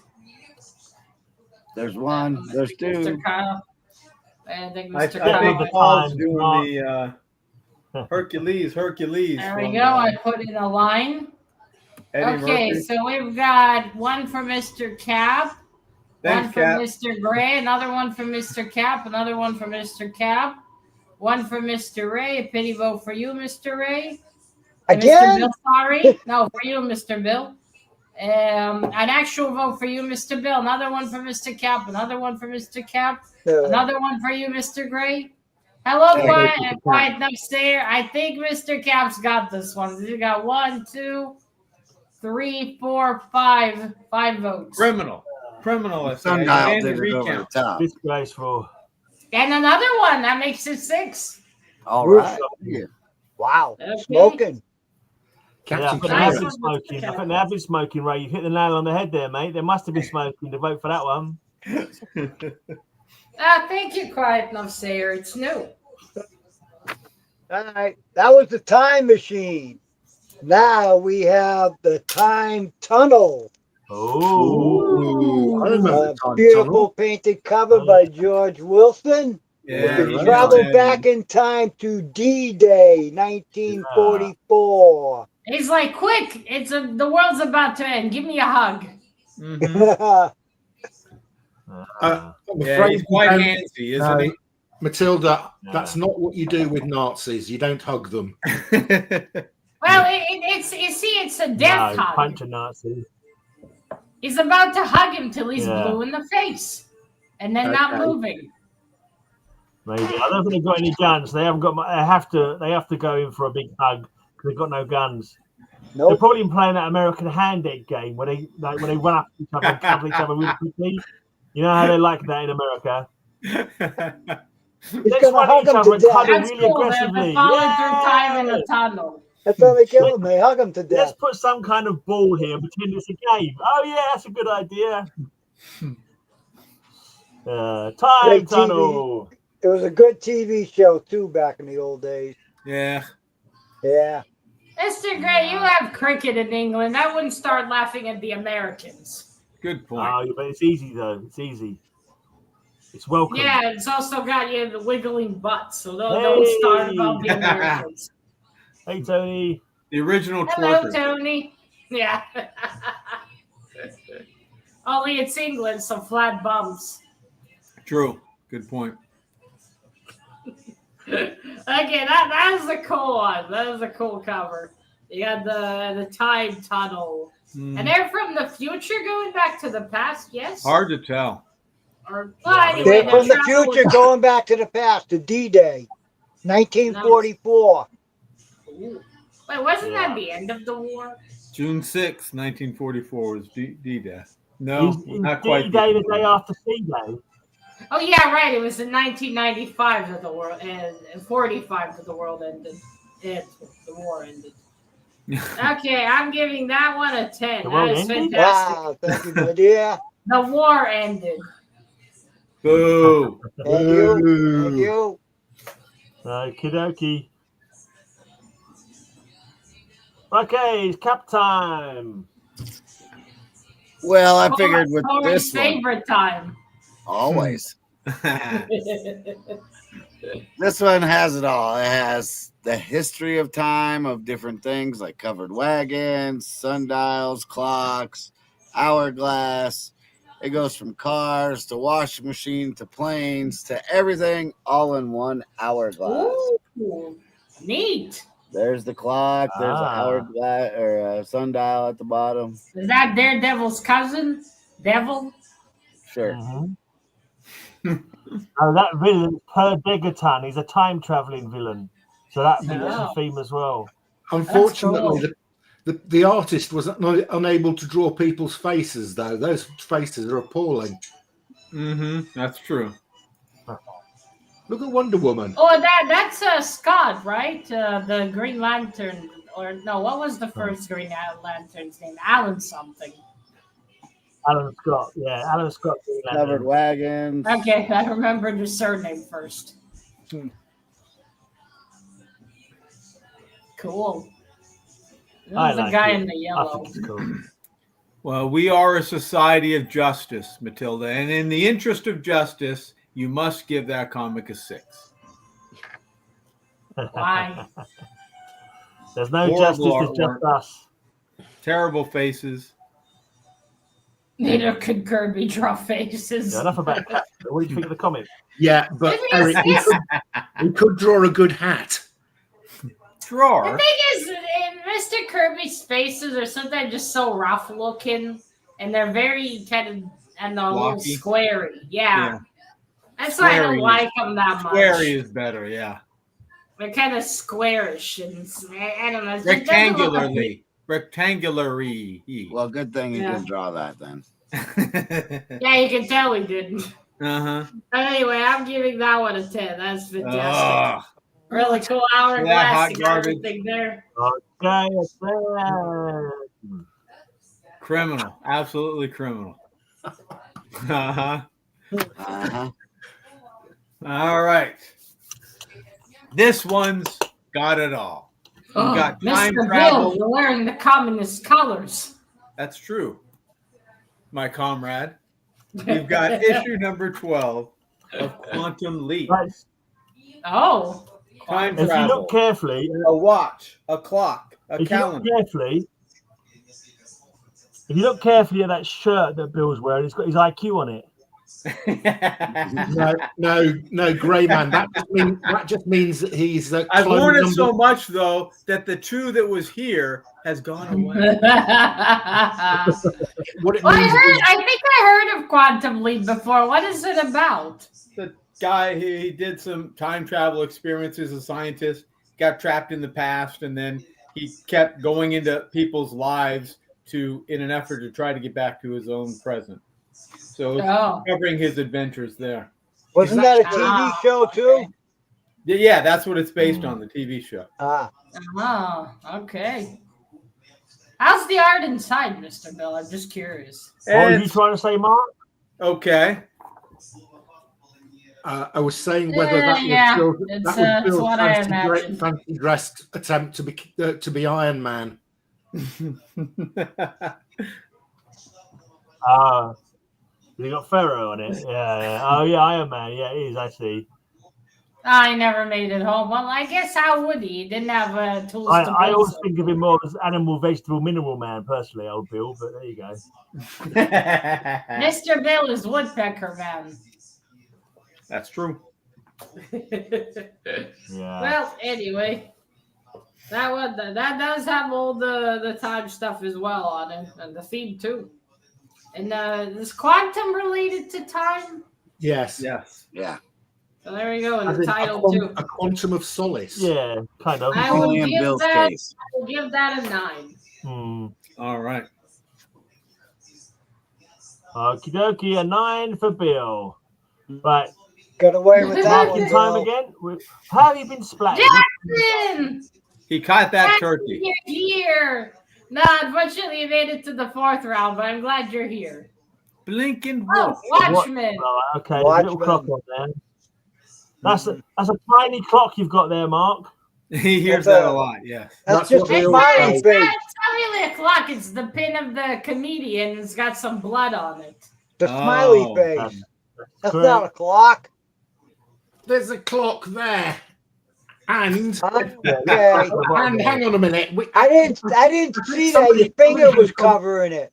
There's one. There's two. Mr. Kyle. I think I Mr. think Kyle. Paul's time, doing Mark. the Hercules. There we from, go. I put in a line. Eddie Okay, Murphy. so we've got one for Mr. Cap, Thanks, one for Cap. Mr. Gray, another one for Mr. Cap, another one for Mr. Cap, one for Mr. Ray. A pity vote for you, Mr. Ray. Mr. Again? Bill, sorry. No, for you, Mr. Bill. An actual vote for you, Mr. Bill. Another one for Mr. Cap. Another one for Mr. Cap. Another one for you, Mr. Gray. Hello, quiet upstairs. I think Mr. Cap's got this one. You got 1, 2, 3, 4, 5 votes. Criminal. I say. Sundial And did the it over the recount. top. Disgraceful. And another one. That makes it 6. All right. Wow. Okay. Smoking. Yeah, I Captain think they Nice have Comics. been one, smoking. Mr. I Cap. think they have been smoking, Ray. You hit the nail on the head there, mate. They must have been smoking to vote for that one. Thank you, quiet upstairs. It's new. All right. That was the time machine. Now we have the time tunnel. Oh, I remember A the time beautiful tunnel. painted cover by George Wilson. Yeah, We right. travel back in time to D-Day, 1944. He's like, quick! The world's about to end. Give me a hug. Mhm. I'm Yeah, afraid he's quite you don't- handsy, isn't No, he? Matilda, Yeah. that's not what you do with Nazis. You don't hug them. Well, it's a death no, hug. punch a Nazi. He's about to hug him till he's Yeah. blue in the face, and then not Okay. moving. Maybe I don't think they've got any guns. They haven't got. They have to go in for a big hug because they've got no guns. They're Nope. probably playing that American hand-egg game where they run up to each other and cuddle each other really quickly. You know how they like that in America. He's Let's gonna run hug each him other to and death. cuddle That's really cool. They're aggressively. falling through time in Yeah. a tunnel. That's how they kill him. They hug him to Let's death. put some kind of ball here and pretend it's a game. Oh yeah, that's a good idea. Time Great TV. tunnel. It was a good TV show too back in the old days. Yeah. Yeah. Mr. Gray, you have cricket in England. I wouldn't start laughing at the Americans. Good point. Oh, but it's easy though. It's easy. It's welcome. Yeah, it's also got you the wiggling butt, so don't start about the Americans. Hey Tony. The original Hello, twerker. Tony. Yeah. Only it's England, so flat bumps. True. Good point. Okay, that is a cool one. That is a cool cover. You got the time tunnel. Hmm. And they're from the future going back to the past, yes? Hard to tell. Or, Yeah, anyway, They're from the traveling- future going back to the past to D-Day, 1944. Ooh. Wait, wasn't Yeah. that the end of the war? June 6, 1944 was D-Day. No, Is not quite. D-Day the day after C-Day? Oh yeah, right. It was in 1995 that the world and 45 that the world ended. The war ended. Okay, I'm giving that one a 10. The world That is ended? fantastic. Wow, thank you, my dear. The war ended. Boo. Thank you. Thank you. Okie dokie. Okay, it's cap time. Well, I figured with Corey's this one, favorite time. always. This one has it all. It has the history of time of different things like covered wagons, sundials, clocks, hourglass. It goes from cars to washing machine to planes to everything all in one hourglass. Ooh, neat. There's the clock. There's a hourglass or a sundial at the bottom. Is that Daredevil's cousin? Devil? Sure. Oh, that villain, Per Degaton, he's a time traveling villain. So that fits the Oh. theme as well. Unfortunately, the artist was unable to draw people's faces, though. Those faces are appalling. That's true. Look at Wonder Woman. Oh, that's Scott, right? The Green Lantern, or no? What was the first Green Lantern's name? Alan something. Alan Scott, yeah, Alan Scott. Covered wagons. Okay, I remember the surname first. Cool. There's the guy in the yellow. Cool. Well, we are a society of justice, Matilda, and in the interest of justice, you must give that comic a 6. Why? There's no Horrible justice, it's just artwork. us. Terrible faces. Neither could Kirby draw faces. Yeah, enough about that. What do you think of the comic? Yeah, but Eric, he could draw a good hat. Drawer. The thing is, Mr. Kirby's faces are sometimes just so rough looking, and they're very kind of, I don't know, a little Blocky. squarey. Yeah. That's why I don't Squarey. like them that much. Squarey is better, yeah. They're kind of squarish, and I don't know. It doesn't look like- Rectangular-y. Well, good thing you Yeah. didn't draw that then. Yeah, you can tell we didn't. Uh-huh. But anyway, I'm giving that one a 10. That's fantastic. Ugh. Really cool hourglass. hot You got garbage. everything there. Okay, Criminal. Absolutely criminal. Uh-huh. Uh-huh. All right. This one's got it all. We got time Mr. travel. Bill, you're wearing the communist colors. That's true, my comrade. We've got issue number 12 of Quantum Leap. Nice. Oh. Time If you travel. look carefully, A watch, a clock, a if you calendar. look carefully at that shirt that Bill's wearing, it's got his IQ on it. No, Grey Man. That just means that he's. I've worn it so much, though, that the 2 that was here has gone away. What it Well, means I think I heard of Quantum Leap before. What is it about? The guy, he did some time travel experiences as a scientist, got trapped in the past, and then he kept going into people's lives in an effort to try to get back to his own present. So it's covering his adventures there. Wasn't that a TV show too? Yeah, that's what it's based on, the TV show. Ah, Oh, okay. How's the art inside, Mr. Bill? I'm just curious. What are you trying to say, Mark? Okay. I was saying whether that Yeah, was it's Bill's what I imagined. fancy dressed attempt to be Iron Man. You got Ferro on it. Yeah. Oh, yeah, Iron Man. Yeah, it is, I see. I never made it home. Well, I guess how would he? He didn't have tools to I build always some. think of him more as animal, vegetable, mineral man, personally, old Bill, but there you go. Mr. Bill is Woodpecker Man. That's true. Yeah. Well, anyway, that does have all the time stuff as well on it, and the theme too. And is quantum related to time? Yes. Yes. Yeah. So there we go, in As the in title too. a quantum of solace. Yeah, kind of. I will Only in give Bill's that. case. I will give that a 9. All right. Okie dokie, a 9 for Bill. Right. got away with that Marking one. time Bill. again. How have you been splattered? Jackson! He caught that turkey. You're here. No, unfortunately, you made it to the 4th round, but I'm glad you're here. Blinking Oh, wolf. Watchmen. Right, okay, there's a little Watchmen. clock on there. That's a tiny clock you've got there, Mark. He hears That's that a- a lot, yes. That's That's just what a they smiley always face. It's not really a clock. It's the pin of the comedian. It's got some blood on it. The smiley Oh, face. That's correct. not a clock. There's a clock there. And Okay. and hang on a minute. I didn't see that. Your finger was covering it.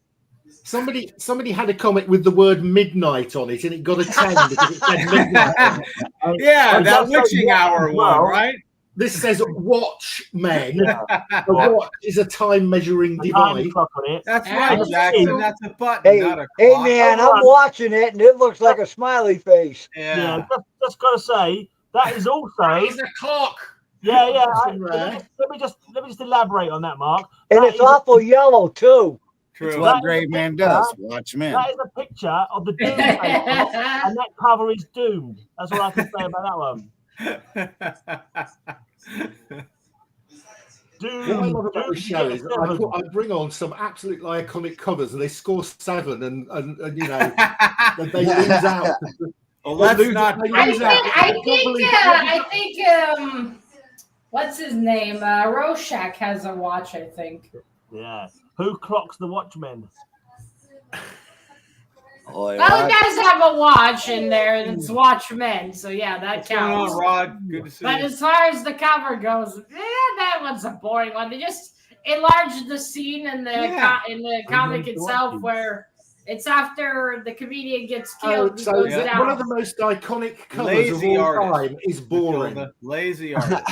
Somebody had a comic with the word midnight on it, and it got a 10 because it said midnight. Yeah, Oh, that that's witching like hour watch as well. one, right? This says Watchmen. A watch is a time measuring A tiny device. clock on it. That's Yeah, right, that's Jackson. true. That's a button, Hey, not a hey, clock. man, Hold I'm on. watching it, and it looks like a smiley face. Yeah, Yeah. just got to say, that is also It's a clock. Yeah, yeah. Some rare. Let me just elaborate on that, Mark. And That it's is a- awful yellow too. It's True. what That Gray is a Man picture. does. Watch men. That is a picture of the Doomsday Clock, and that cover is doomed. That's all I can say about that one. What I love about the show is I bring on some absolutely iconic covers, and they score 7, and you know they lose out. Well, let's not. I think what's his name? Rorschach has a watch, I think. Yeah. Who clocks the Watchmen? Oh, yeah. Well, he does have a watch in there, and it's Watchmen, so yeah, that What's going counts. on, Rod? Good to see But you. as far as the cover goes, that one's a boring one. They just enlarged the scene in the comic itself where it's after the comedian gets killed. So one of the most iconic covers of all time is boring. Lazy art.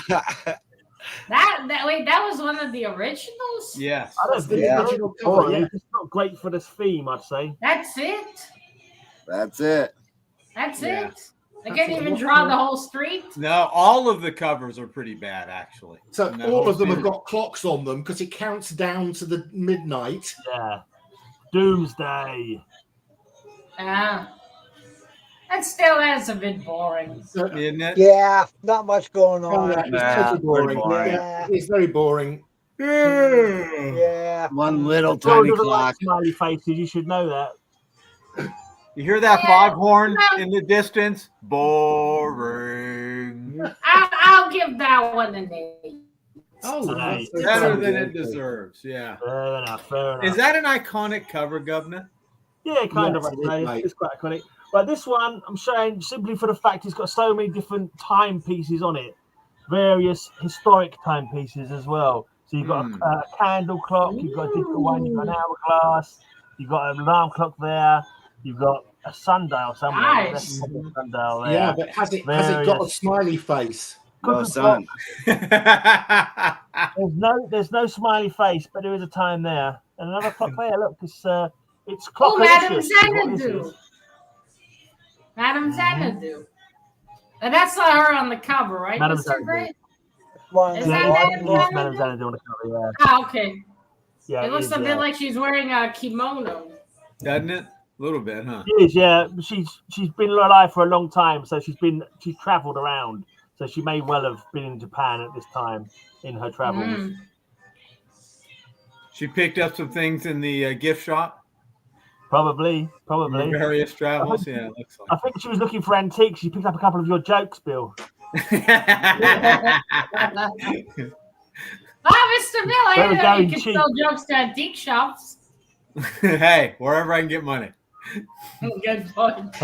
That was one of the originals? Yes. I don't think original cover, yeah. It's not great for the theme, I'd say. That's it. That's it. That's Yeah. it. They can't even draw the whole street. No, all of the covers are pretty bad, actually. So all of them have got clocks on them because it counts down to the midnight. Yeah. Doomsday. That still is a bit boring. Isn't it? Yeah, not much going on. It's totally boring. Yeah. It's very boring. Yeah. One little It's all tiny the clock. smiley faces. You should know that. You hear that foghorn in the distance? Boring. I'll give that one an 8. Oh, Nice. Better than it deserves. Yeah. Fair enough. Fair enough. Is that an iconic cover, Governor? Yeah, kind Yes, of. it is, I'd say. mate. It's quite iconic. But this one, I'm showing simply for the fact it's got so many different timepieces on it, various historic timepieces as well. So you've got a candle clock, you've got a digital one, you've got an hourglass, you've got an alarm clock there, you've got a sundial somewhere. Nice. That's probably a sundial there. Yeah, but has it got a smiley face? No, son. There's no smiley face, but there is a time there. And another clock there. Look, it's clock. Oh, Madame Xanadu. Madame Xanadu. And that's not her on the cover, right, Madame Mr. Xanadu. Gray? One, Is Yeah, that Madame Xanadu? Madame Xanadu on the cover, yeah. Oh, okay. Yeah, It looks is, a bit yeah. like she's wearing a kimono. Doesn't it? A little bit, huh? She is, yeah. She's been alive for a long time, so she's travelled around. So she may well have been in Japan at this time in her travels. She picked up some things in the gift shop. Probably. Various travels. Yeah, it looks I think she was looking for antiques. She picked up a couple of your jokes, Bill. like. Mr. Bill, I Where we didn't know you going could cheap? sell jokes to antique shops. Hey, wherever I can get money. Good point.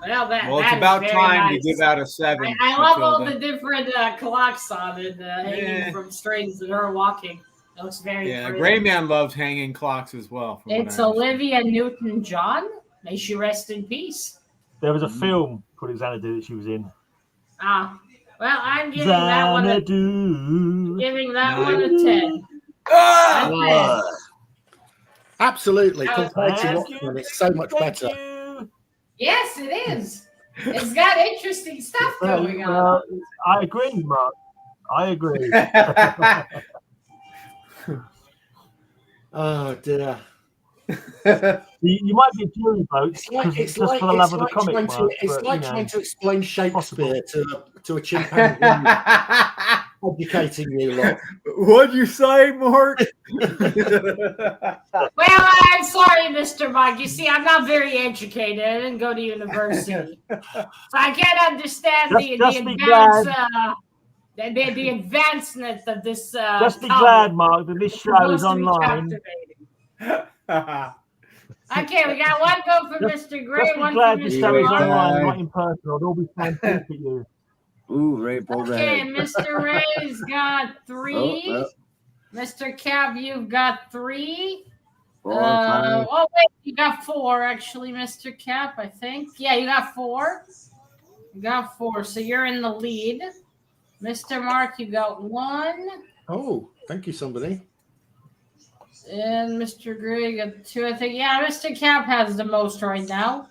Well, It's about time to give out a 7. I love all the different clocks on it, hanging from strings and her walking. It looks very pretty. Gray Man loves hanging clocks as well. It's Olivia Newton-John. May she rest in peace. There was a film called Xanadu that she was in. Well, I'm giving that one a 10. Absolutely. That was Compared to Thank Watchmen, you. it's so much better. You. Yes, it is. It's got interesting stuff going on. I agree, Mark. I agree. Oh dear. You might be a jury vote because it's just for the love of the comic. It's like trying to explain Shakespeare to a chimpanzee educating you lot. What'd you say, Mark? Well, I'm sorry, Mr. Mike. You see, I'm not very educated. I didn't go to university. So I can't understand the advancement of this. Just be glad, Mark, that this show is online. Okay, we got one go for Mr. Gray, Just be one glad for this Mr. show is Mark. online, not in person, or they'll be fantastic at you. Ooh, rape over Okay, head. Mr. Ray's got 3. Mr. Cab, you've got 3. 4, 5. Oh, wait, you got 4, actually, Mr. Cap, I think. Yeah, you got 4. You got 4, so you're in the lead. Mr. Mark, you got 1. Oh, thank you, somebody. And Mr. Gray got 2, I think. Yeah, Mr. Cap has the most right now.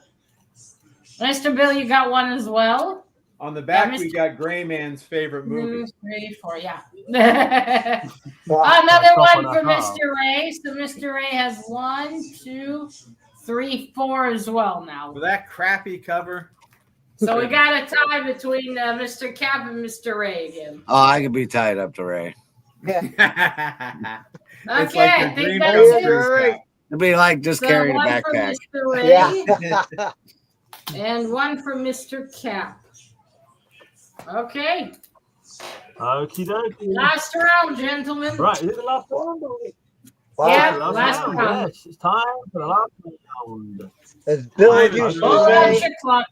Mr. Bill, you got one as well? On the back, Yeah, we got Gray Man's favorite movie. 2, 3, 4, yeah. Another one for Mr. Ray. So Mr. Ray has 1, 2, 3, 4 as well now. For that crappy cover. So we got a tie between Mr. Cap and Mr. Ray again. Oh, I could be tied up to Ray. It's Okay, like I the think Green that's Monster's it. It'd be like just So carrying a one for backpack. Mr. Ray Yeah. and one for Mr. Cap. Okay, Okie dokie. last round, gentlemen. Right, is it the last round? Yeah, Last last round. round. Yes, it's time for the last round. As Bill used to Hold on, say, your clock.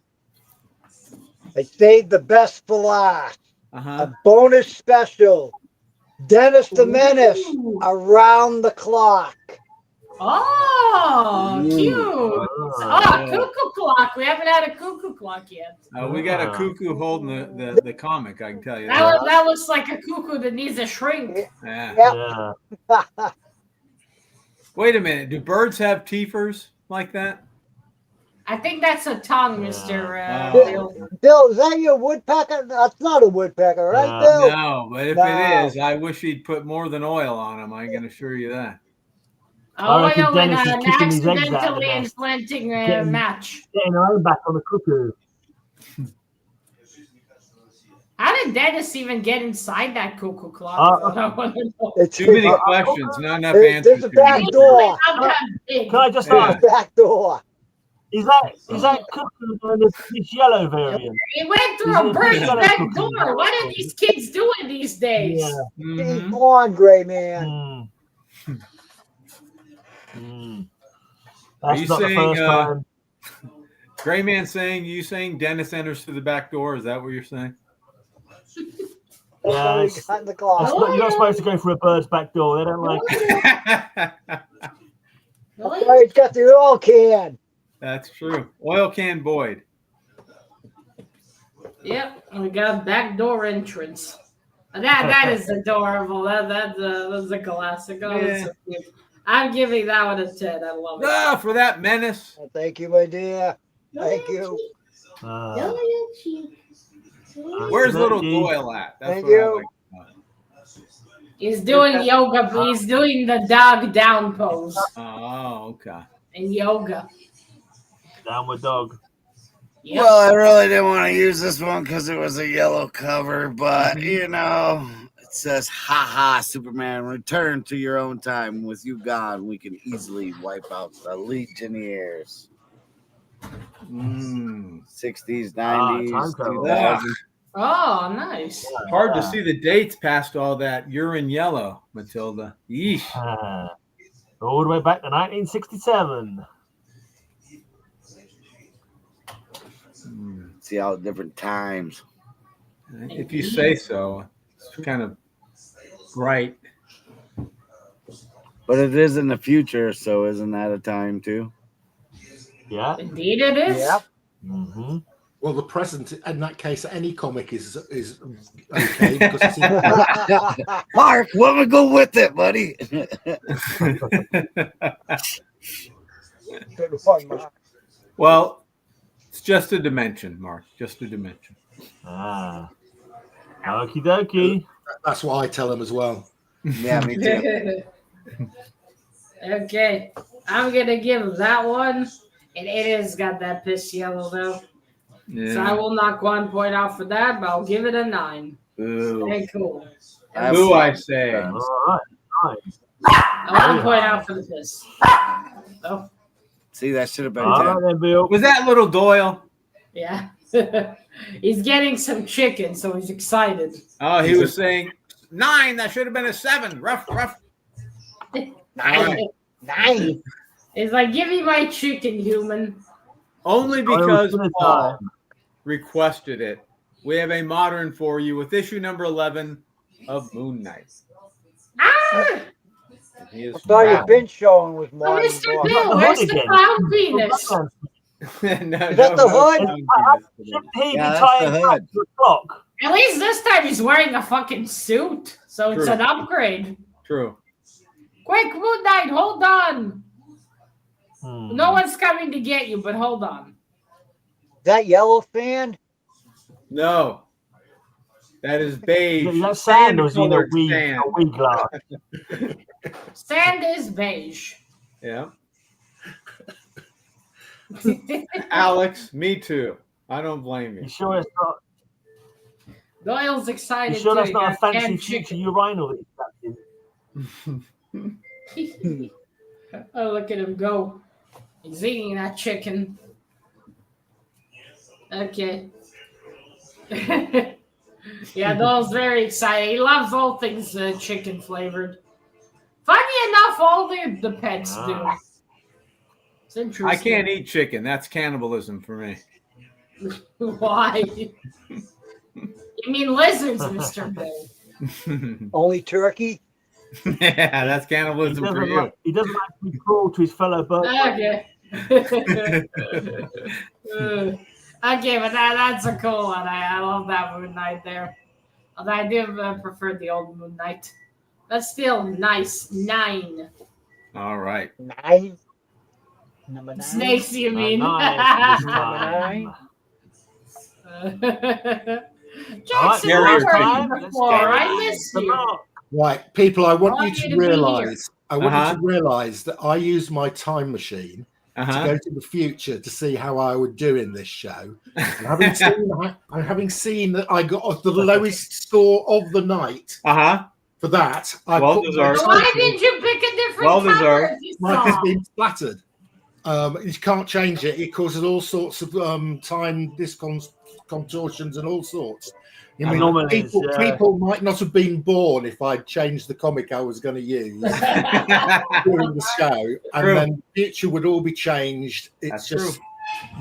I saved the best for last. Uh-huh. A bonus special. Dennis the Menace Ooh. around the clock. Oh, cute. Oh, Ah. cuckoo clock. We haven't had a cuckoo clock yet. We got a cuckoo holding the comic, I can tell you That, that. that looks like a cuckoo that needs a shrink. Yeah. Yep. Yeah. Wait a minute. Do birds have teethers like that? I think that's a tongue, Mr. Oh. Bill. Bill, is that your woodpecker? That's not a woodpecker, right, No. Bill? No, but if No. it is, I wish he'd put more than oil on them. I can assure you that. I reckon Oil and Dennis is an kicking his eggs out of the accidentally nest. implanting Getting- match. Getting her own back on the cuckoo. How did Dennis even get inside that cuckoo clock? I wanna know. It's Too many questions, not enough There's answers. a back Jimmy. door. Not that big. Can I just Yeah. ask, back door. is that cuckoo in this yellow variant? It went through Is a it- bird's is it a back cookie? door. What are these kids doing these days? Yeah. He's Mhm. born, Gray Man. Are That's you not the saying, first time. Gray Man saying Dennis enters through the back door? Is that what you're saying? That's Yeah, what he it's- got in the closet. You're not supposed to go through a bird's back door. They don't like it. That's why he's got the oil can. That's true. Oil can Boyd. Yep, we got back door entrance. That is adorable. That's a classic. Oh, that's so cute. I'm giving that one a 10. I love it. Ah, for that menace. Well, thank you, my dear. Thank you. Where's little Becky. Doyle at? That's Thank what I you. like to know. He's doing yoga. He's doing the dog down pose Oh, okay. in yoga. Downward dog. Yep. Well, I really didn't want to use this one because it was a yellow cover, but you know, it says, "Ha ha, Superman, return to your own time. With you gone, we can easily wipe out the Legionnaires." 60s, 90s, time travel. 2000s. Oh, nice. Hard to see the dates past all that. You're in yellow, Matilda. Yeesh. All the way back to 1967. See all the different times. If you say so. It's kind of bright. But it is in the future, so isn't that a time too? Yeah. Indeed, it is. Yep. Mm-hmm. Well, the present in that case, any comic is okay because it's in Mark, let me go with it, buddy. Good one, Mark. Well, it's just a dimension, Mark. Just a dimension. Okie dokie. That's what I tell them as well. Yeah, me too. Okay, I'm gonna give that one. It is got that piss yellow though, so I will knock 1 point off for that, but I'll give it a 9. Ooh. Very cool. Ooh, I say. All right. Nice. 1 point out for the piss. Oh, See, that should have been All 10. right then, Bill. Was that little Doyle? yeah. He's getting some chicken, so he's excited. Oh, he was saying 9. That should have been a 7. Rough. Nice. Nice. He's like, give me my chicken, human. Only I was because gonna Paul die. requested it. We have a modern for you with issue number 11 of Moon Knight. Ah! He is I thought your bench showing was more. Oh, than Mr. boss. Bill, the where's hood the again. clown penis? no, Is that the hood? Shouldn't he be Yeah, that's tying the back hood. to the clock? At least this time he's wearing a fucking suit, so it's True. an upgrade. True. Quick, Moon Knight, hold on. Hmm. No one's coming to get you, but hold on. that yellow sand? No. That is beige. Is that sand or is it a Sand-colored wee sand. glass? Sand is beige. Yeah. Alex, me too. I don't blame You you. sure it's not? Doyle's excited. You sure that's too. not a He got fancy canned future chicken. urinal that he's trapped in? Oh, look at him go. He's eating that chicken. Okay. Yeah, Doyle's very excited. He loves all things chicken flavored. Funny enough, all the pets do. It's interesting. I can't eat chicken. That's cannibalism for me. Why? You mean lizards, Mr. Bill? Only turkey? Yeah, that's cannibalism for you. He doesn't like to be cruel to his fellow birds. Okay. Okay, but that's a cool one. I love that Moon Knight there. Although I do prefer the old Moon Knight. That's still nice. 9. All right. 9. Number 9. Snakes, you mean? Nice. Nine. Jackson, Harry, where were time. you Let's before? go. I missed you. Right, people, I want Want you you to to be here. realise. I want you to realise that I use my time machine to Uh-huh. go to the future to see how I would do in this show. And having seen that I got the lowest score of the night Uh-huh. for that, I Well put my deserved. So why title- did you pick a different Well cover deserved. if you Mike has saw? been splattered. You can't change it. It causes all sorts of time contortions and all sorts. I mean, Anomalies, people might not have been born if I'd changed the comic I was going to use during the show, and True. then the future would all be changed. It's That's just, true.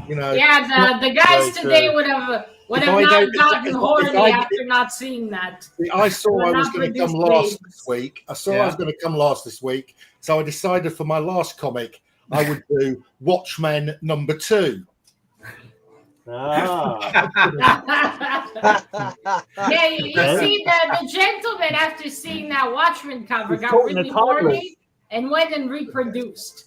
you know. Yeah, the guys Very today true. would have If I not don't- gotten if horny I- after not seeing that. I saw Will I was not going to produce come last babies. this week. I saw Yeah. I was going to come last this week, so I decided for my last comic I would do Watchmen #2. Ah. Yeah, you see the gentleman after seeing that Watchmen cover He's got caught in really the timeless. horny and went and reproduced.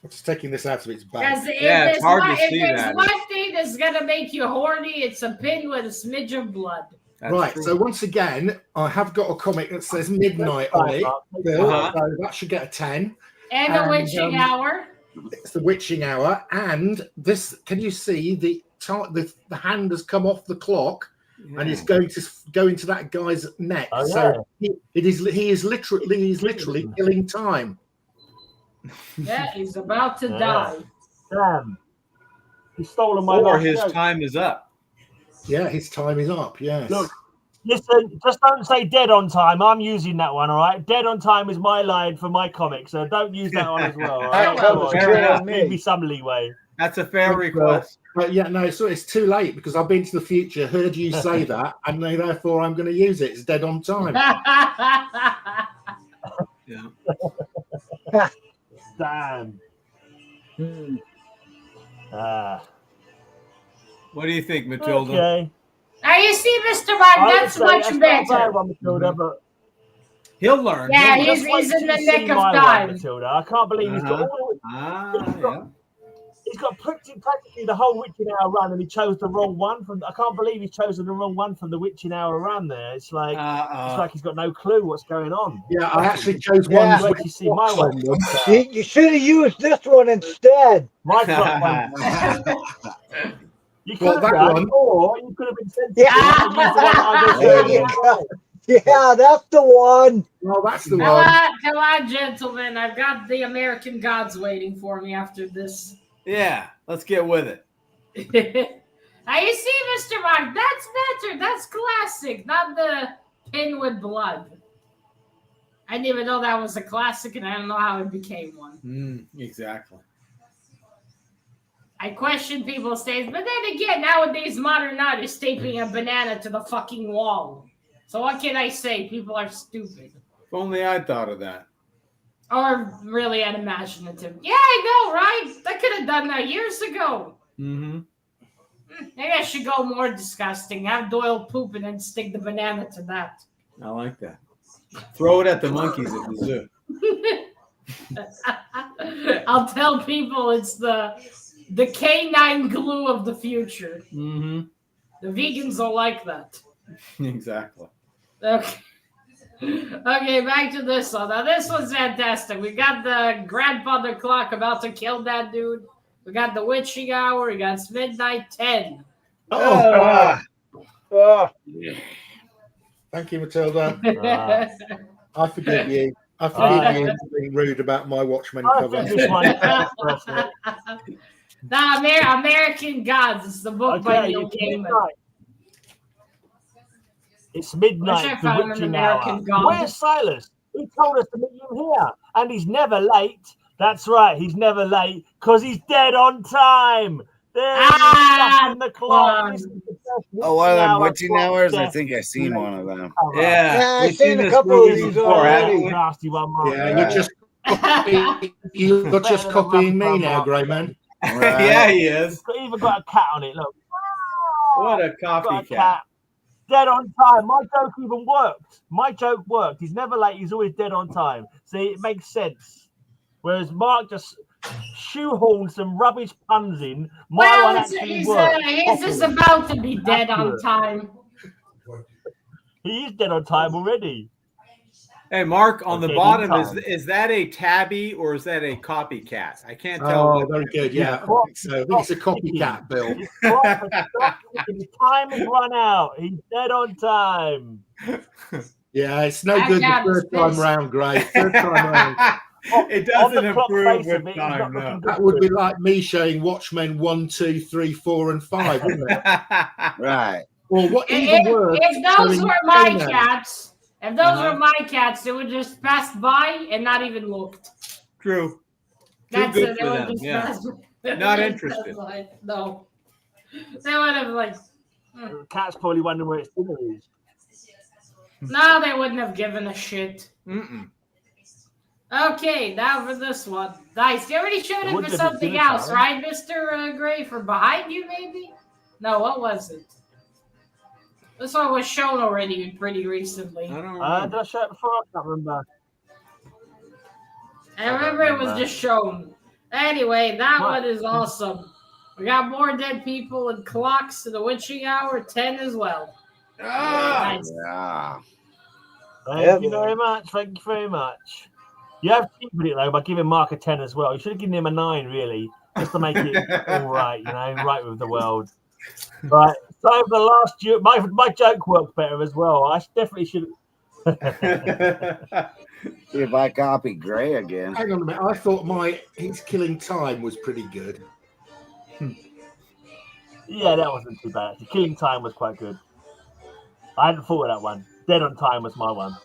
I'm just taking this out of its bag. Because Yeah, it's hard to see there's that. one thing that's gonna make you horny, it's a pin with a smidge of blood. That's Right, true. so once again, I have got a comic that says midnight on it. Bill, Uh-huh. so that should get a 10. And a And, witching hour. It's the witching hour, and this. Can you see the hand has come off the clock, and it's going to go into that guy's neck. Oh, So he is literally killing time. Yeah, he's about to Yeah. die. Damn. He's stolen my Or last his joke. time is up. Yeah, his time is up. Yes. Look, listen, just don't say dead on time. I'm using that one, all right? Dead on time is my line for my comic, so don't use that one as well. All right? That Come was on, fair enough. give me some leeway. That's a fair request. But yeah, no, so it's too late because I've been to the future, heard you say that, and therefore I'm going to use it. It's dead on time. Yeah. Damn. Hmm. What do you think, Matilda? Okay. Now you see, Mr. Mike, I would that's say much that's not a bad better. one, Matilda, but He'll learn. Yeah, He'll he's learn. just wait in till the you nick see of my one, time. Matilda. I can't believe he's got Uh-huh. all Yeah. he's got practically the whole witching hour run, and he chose the wrong one. I can't believe he's chosen the wrong one from the witching hour run. There, it's like he's got no clue what's going on. Yeah, I actually chose Yeah. one. Wait till you see my one. You should have used this one instead. My front one. You could Well, have that done, one- or you could have been sent Yeah. to use the one that I just There said. you go. Yeah, that's the one. Well, that's the Come one. come on, gentlemen. I've got the American gods waiting for me after this. Yeah, let's get with it. Now you see, Mr. Mark, that's better. That's classic, not the pin with blood. I didn't even know that was a classic, and I don't know how it became one. Exactly. I question people's taste, but then again, nowadays modern art is taping a banana to the fucking wall. So what can I say? People are stupid. If only I thought of that. Or really unimaginative. Yeah, I know, right? I could have done that years ago. Mm-hmm. Maybe I should go more disgusting. Have Doyle poop and then stick the banana to that. I like that. Throw it at the monkeys at the zoo. I'll tell people it's the the canine glue of the future. Mm-hmm. The vegans will like that. Exactly. Okay. Okay, back to this one. Now, this one's fantastic. We got the grandfather clock about to kill that dude. We got the witching hour. We got midnight 10. Oh, Oh, thank you, Matilda. Ah. I forgive you. I forgive you for being rude about my Watchmen I cover. think this one is personally. The American Gods. It's the book by Okay, Neil it's Gaiman. midnight. It's Wish I midnight, the found an witching American hour. God. Where's Silas? He told us to meet him here, and he's never late. That's right, he's never late because he's dead on time. There he is, stuck in the clock. This is the best Oh, one of them hour witching clock hours? I death think I've seen one of them. cover. Yeah, We've I've seen a this couple of movie these before, haven't already. we? Nasty one, Mark. Yeah, you're just copying me now, Grey Man. Right. Yeah, he is. It's even got a cat on it. Look. What a Got a copycat. cat. Dead on time. My joke even worked. My joke worked. He's never late. He's always dead on time. See, it makes sense. Whereas Mark just shoehorned some rubbish puns in. My one Well, actually worked. he's just about to be dead on time. He is dead on time already. Hey, Mark, on the Okay, bottom, time. is that a tabby or is that a copycat? I can't tell. Oh, very good. Yeah, I think it's a copycat, Bill. His time has run out. He's dead on time. Yeah, it's no I good the got third this. time round, Grey. Third time round. It On doesn't the clock improve face of with it, he's not time, looking no. good. That would be like me showing Watchmen 1, 2, 3, 4, and 5, wouldn't it? Right. Or what even worse? If those showing were my Conan. cats, if those were my cats, they would just pass by and not even looked. True. Too That's good it. They for would them. just Yeah. pass by. Not Just interested. pass by. No. They would have like. The cat's probably wondering where its dinner is. No, they wouldn't have given a shit. Mm-mm. Okay, now for this one. Nice. You already showed It it would for give us something dinner else, time. right, Mr. Gray? For behind you, maybe? No, what was it? This one was shown already pretty recently. I don't Did remember. I show it before? I can't remember. I remember it was just shown. Anyway, that What? one is awesome. We got more dead people and clocks to the witching hour, 10 as well. Ah! Nice. Yeah. Thank you very much. Thank you very much. You have cheated it though by giving Mark a 10 as well. You should have given him a 9, really, just to make it all right, right with the world. Right. So for the last joke, my joke worked better as well. I definitely should. See if I copy Gray again. Hang on a minute. I thought his killing time was pretty good. Yeah, that wasn't too bad. The killing time was quite good. I hadn't thought of that one. Dead on time was my one.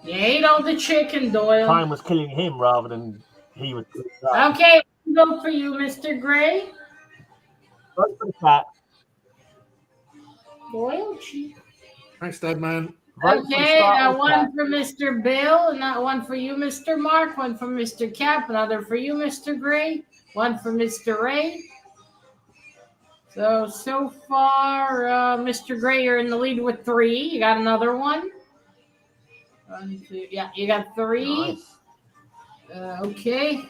You ate all the chicken, Doyle. Time was killing him rather than he was killing time. Okay, go for you, Mr. Gray. Vote for the cat. Doyle, cheap. Thanks, Dad, man. Vote for the Okay, starter one cat. for Mr. Bill, and that one for you, Mr. Mark, one for Mr. Cap, another for you, Mr. Gray, one for Mr. Ray. So far, Mr. Gray, you're in the lead with 3. You got another one? 1, 2, yeah, you got 3. Nice. Okay.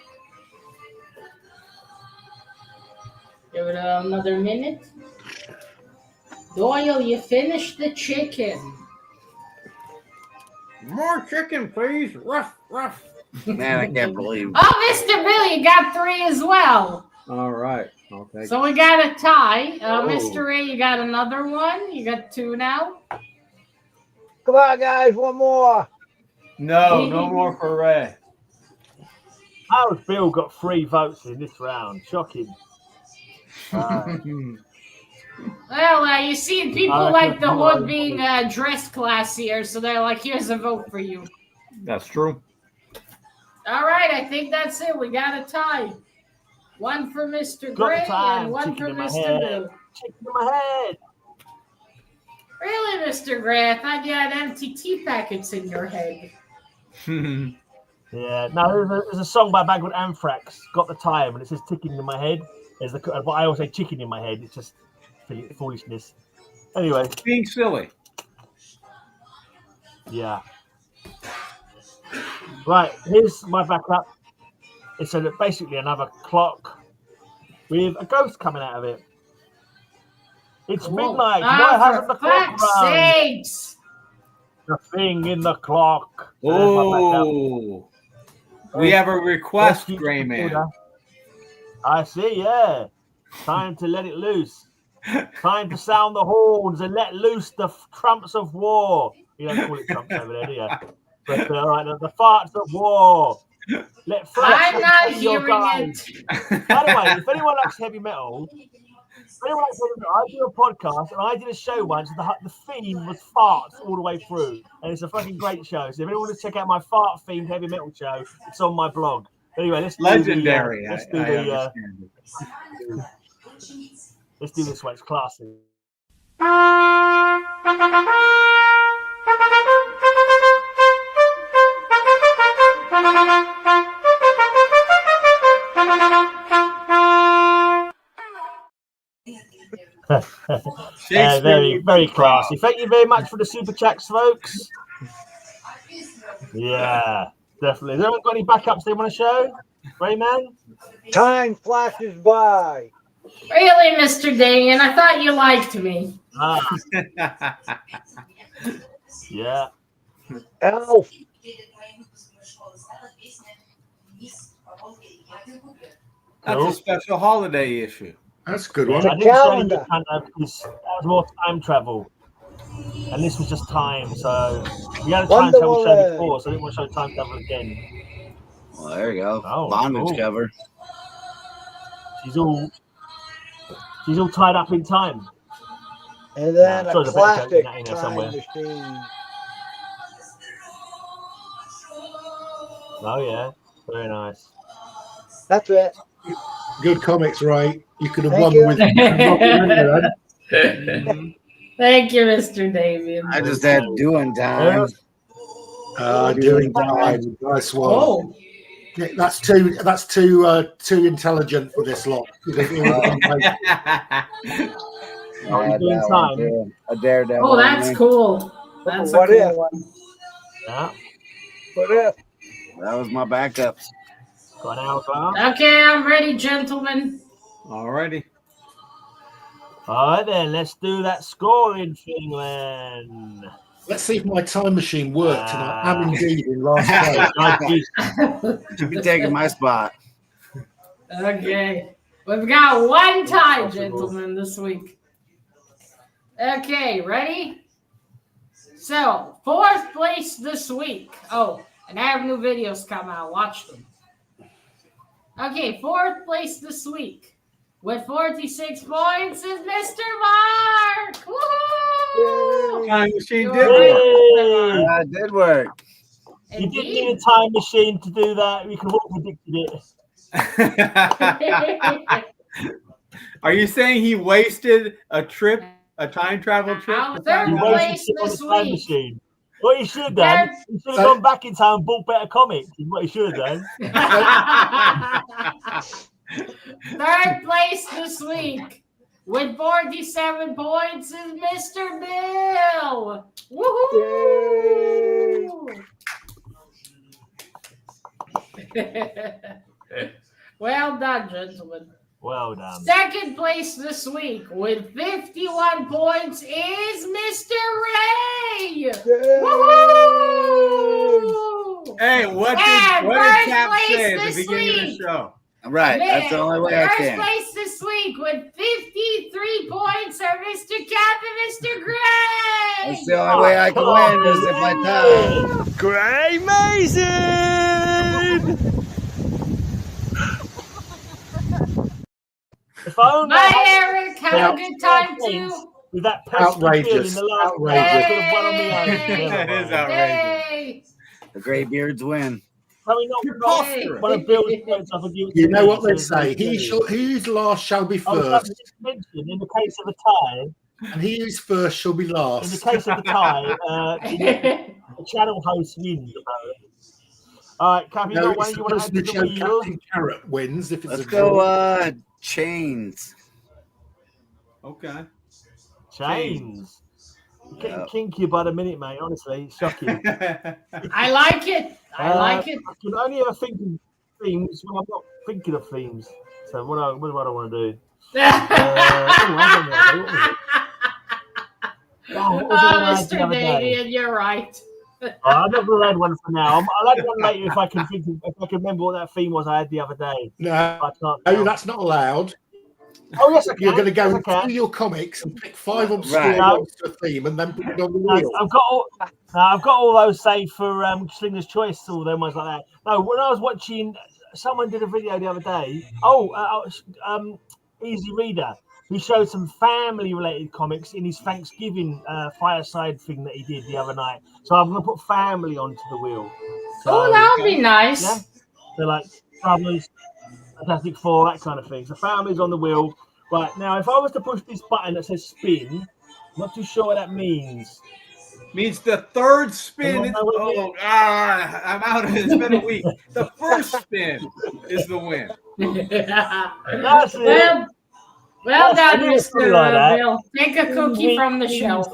Give it another minute. Doyle, you finished the chicken. More chicken, please. Ruff, ruff. Man, I can't believe. Oh, Mr. Bill, you got 3 as well. All right. Okay. So we got a tie. Oh. Mr. Ray, you got another one. You got 2 now. come on, guys, one more. No more for Ray. How's Bill got 3 votes in this round? Shocking. Well, you see, people I like the reckon hood more. being dressed classier, so they're like, here's a vote for you. That's true. All right, I think that's it. We got a tie. One for Mr. Got Gray the time. and one Chicken for in my Mr. head. Bill. Chicken in my head. Really, Mr. Gray? I thought you had empty tea packets in your head. Yeah, no, there's a song by a band called Anthrax, Got the Time, and it says ticking in my head. But I always say chicken in my head. It's just foolishness. Anyway, Being silly. yeah. Right, here's my backup. It's basically another clock. with a ghost coming out of it. It's Whoa. midnight. Why hasn't the clock fuck's run? sakes! The thing in the clock. Oh, we have a request, Gray Man. I see, yeah. Time to let it loose. Time to sound the horns and let loose the trumps of war. You don't call it trumps over there, do you? But the farts of war. I'm not hearing it. By the way, if anyone likes heavy metal, I do a podcast and I did a show once. The theme was farts all the way through, and it's a fucking great show. So if anyone wants to check out my fart-themed heavy metal show, it's on my blog. Anyway, let's legendary. Let's do this one. It's classy. Very, very classy. Thank you very much for the super chats, folks. Yeah, definitely. Has anyone got any backups they want to show? Rayman? Time flashes by. Really, Mr. Damien? I thought you liked me. Yeah. Elf. That's a special holiday issue. That's a good one. I didn't show any because that was more time travel. And this was just time, so we had a time travel show before, so I didn't want to show time travel again. Well, there you go. Oh, bondage cover. She's all tied up in time. And then a classic time machine. Oh yeah, very nice. That's it. Good comics, right? You could have Thank won you. with. Thank you, Mr. Damien. I just had doing time. Doing time. Nice one. Oh. Yeah, that's too intelligent for this lot. A daredevil. Oh, that's cool. That's what a if? cool one. Yeah. What if? That was my backup. Got an hourglass. Okay, I'm ready, gentlemen. Alrighty. All right then, let's do that scoring thing then. Let's see if my time machine worked, and I am indeed in last place. You be taking my spot. Okay. We've got one tie, gentlemen, this week. Okay, ready? So, 4th place this week. Oh, and I have new videos come out. Watch them. Okay, 4th place this week with 46 points is Mr. Mark. Woohoo! Time machine did Yay! It did work. You didn't need a time machine to do that. We could have all predicted it. Are you saying he wasted a time travel trip? Third place this week. Machine. What he should have done, he should have gone back in time and bought better comics. Is what he should have done. 3rd place this week with 47 points is Mr. Bill. Woohoo! Well done, gentlemen. Well done. 2nd place this week with 51 points is Mr. Ray. Woohoo! Hey, what did Cap say at the beginning of the show? Right, that's the only way I can. 1st place this week with 53 points are Mr. Cap and Mr. Gray. That's the only way I can win is if I tie. Gray Mason! If only Bye, Eric. Have a good time, too. With that outrageous. Outrageous. That is outrageous. Yay. The Greybeards win. You know what they say. Whose last shall be first. In the case of a tie, and he who's first shall be last. In the case of the tie, the channel host wins. All right, Cap, you know when you want to add to the wheel? Captain Carrot wins if it's Let's go chains. Okay. Chains. You're getting kinky by the minute, mate. Honestly, it's shocking. I like it. I like it. I can only ever think themes when I'm not thinking of themes. So what do I want to do? Mr. Davian, you're right. I'm not going to add one for now. I'll add one later if I can remember what that theme was I had the other day. No, I can't. that's not allowed. Oh yes, I can. You're going to go Yes, I through your comics and pick 5 obscure Right. ones to a theme and then put it on the wheel. I've got all those saved for Slingers Choice, all them ones like that. No, when I was watching, someone did a video the other day. Easy Reader. He showed some family-related comics in his Thanksgiving fireside thing that he did the other night. So I'm going to put family onto the wheel. Oh, that would be nice. Yeah, so like Brothers, Fantastic Four, that kind of thing. So family's on the wheel. Right, now if I was to push this button that says spin, I'm not too sure what that means. Means the third spin. I'm out. I'm out. It's been a week. The first spin is the win. That's it. Well Yes, done, I knew it was Mr. something like that. Bill. Take a cookie from the shelf.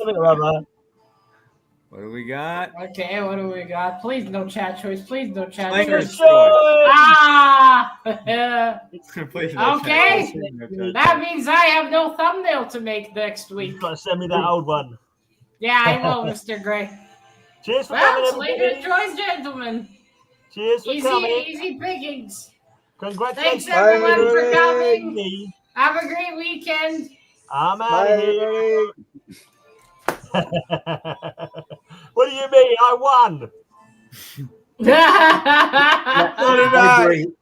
What do we got? Okay, what do we got? Please no chat choice. Please no chat Slingers choice. Ah! Please no Okay. chat. No chat. That means I have no thumbnail to make next week. You've got to send me that old one. Yeah, I will, Mr. Gray. Cheers for Well, coming, Slingers everybody. choice, gentlemen. Cheers for coming. Easy pickings. Congratulations. Thanks, everyone, for coming. Me. Have a great weekend. I'm out Bye, of here. everybody. What do you mean? I won. I agree.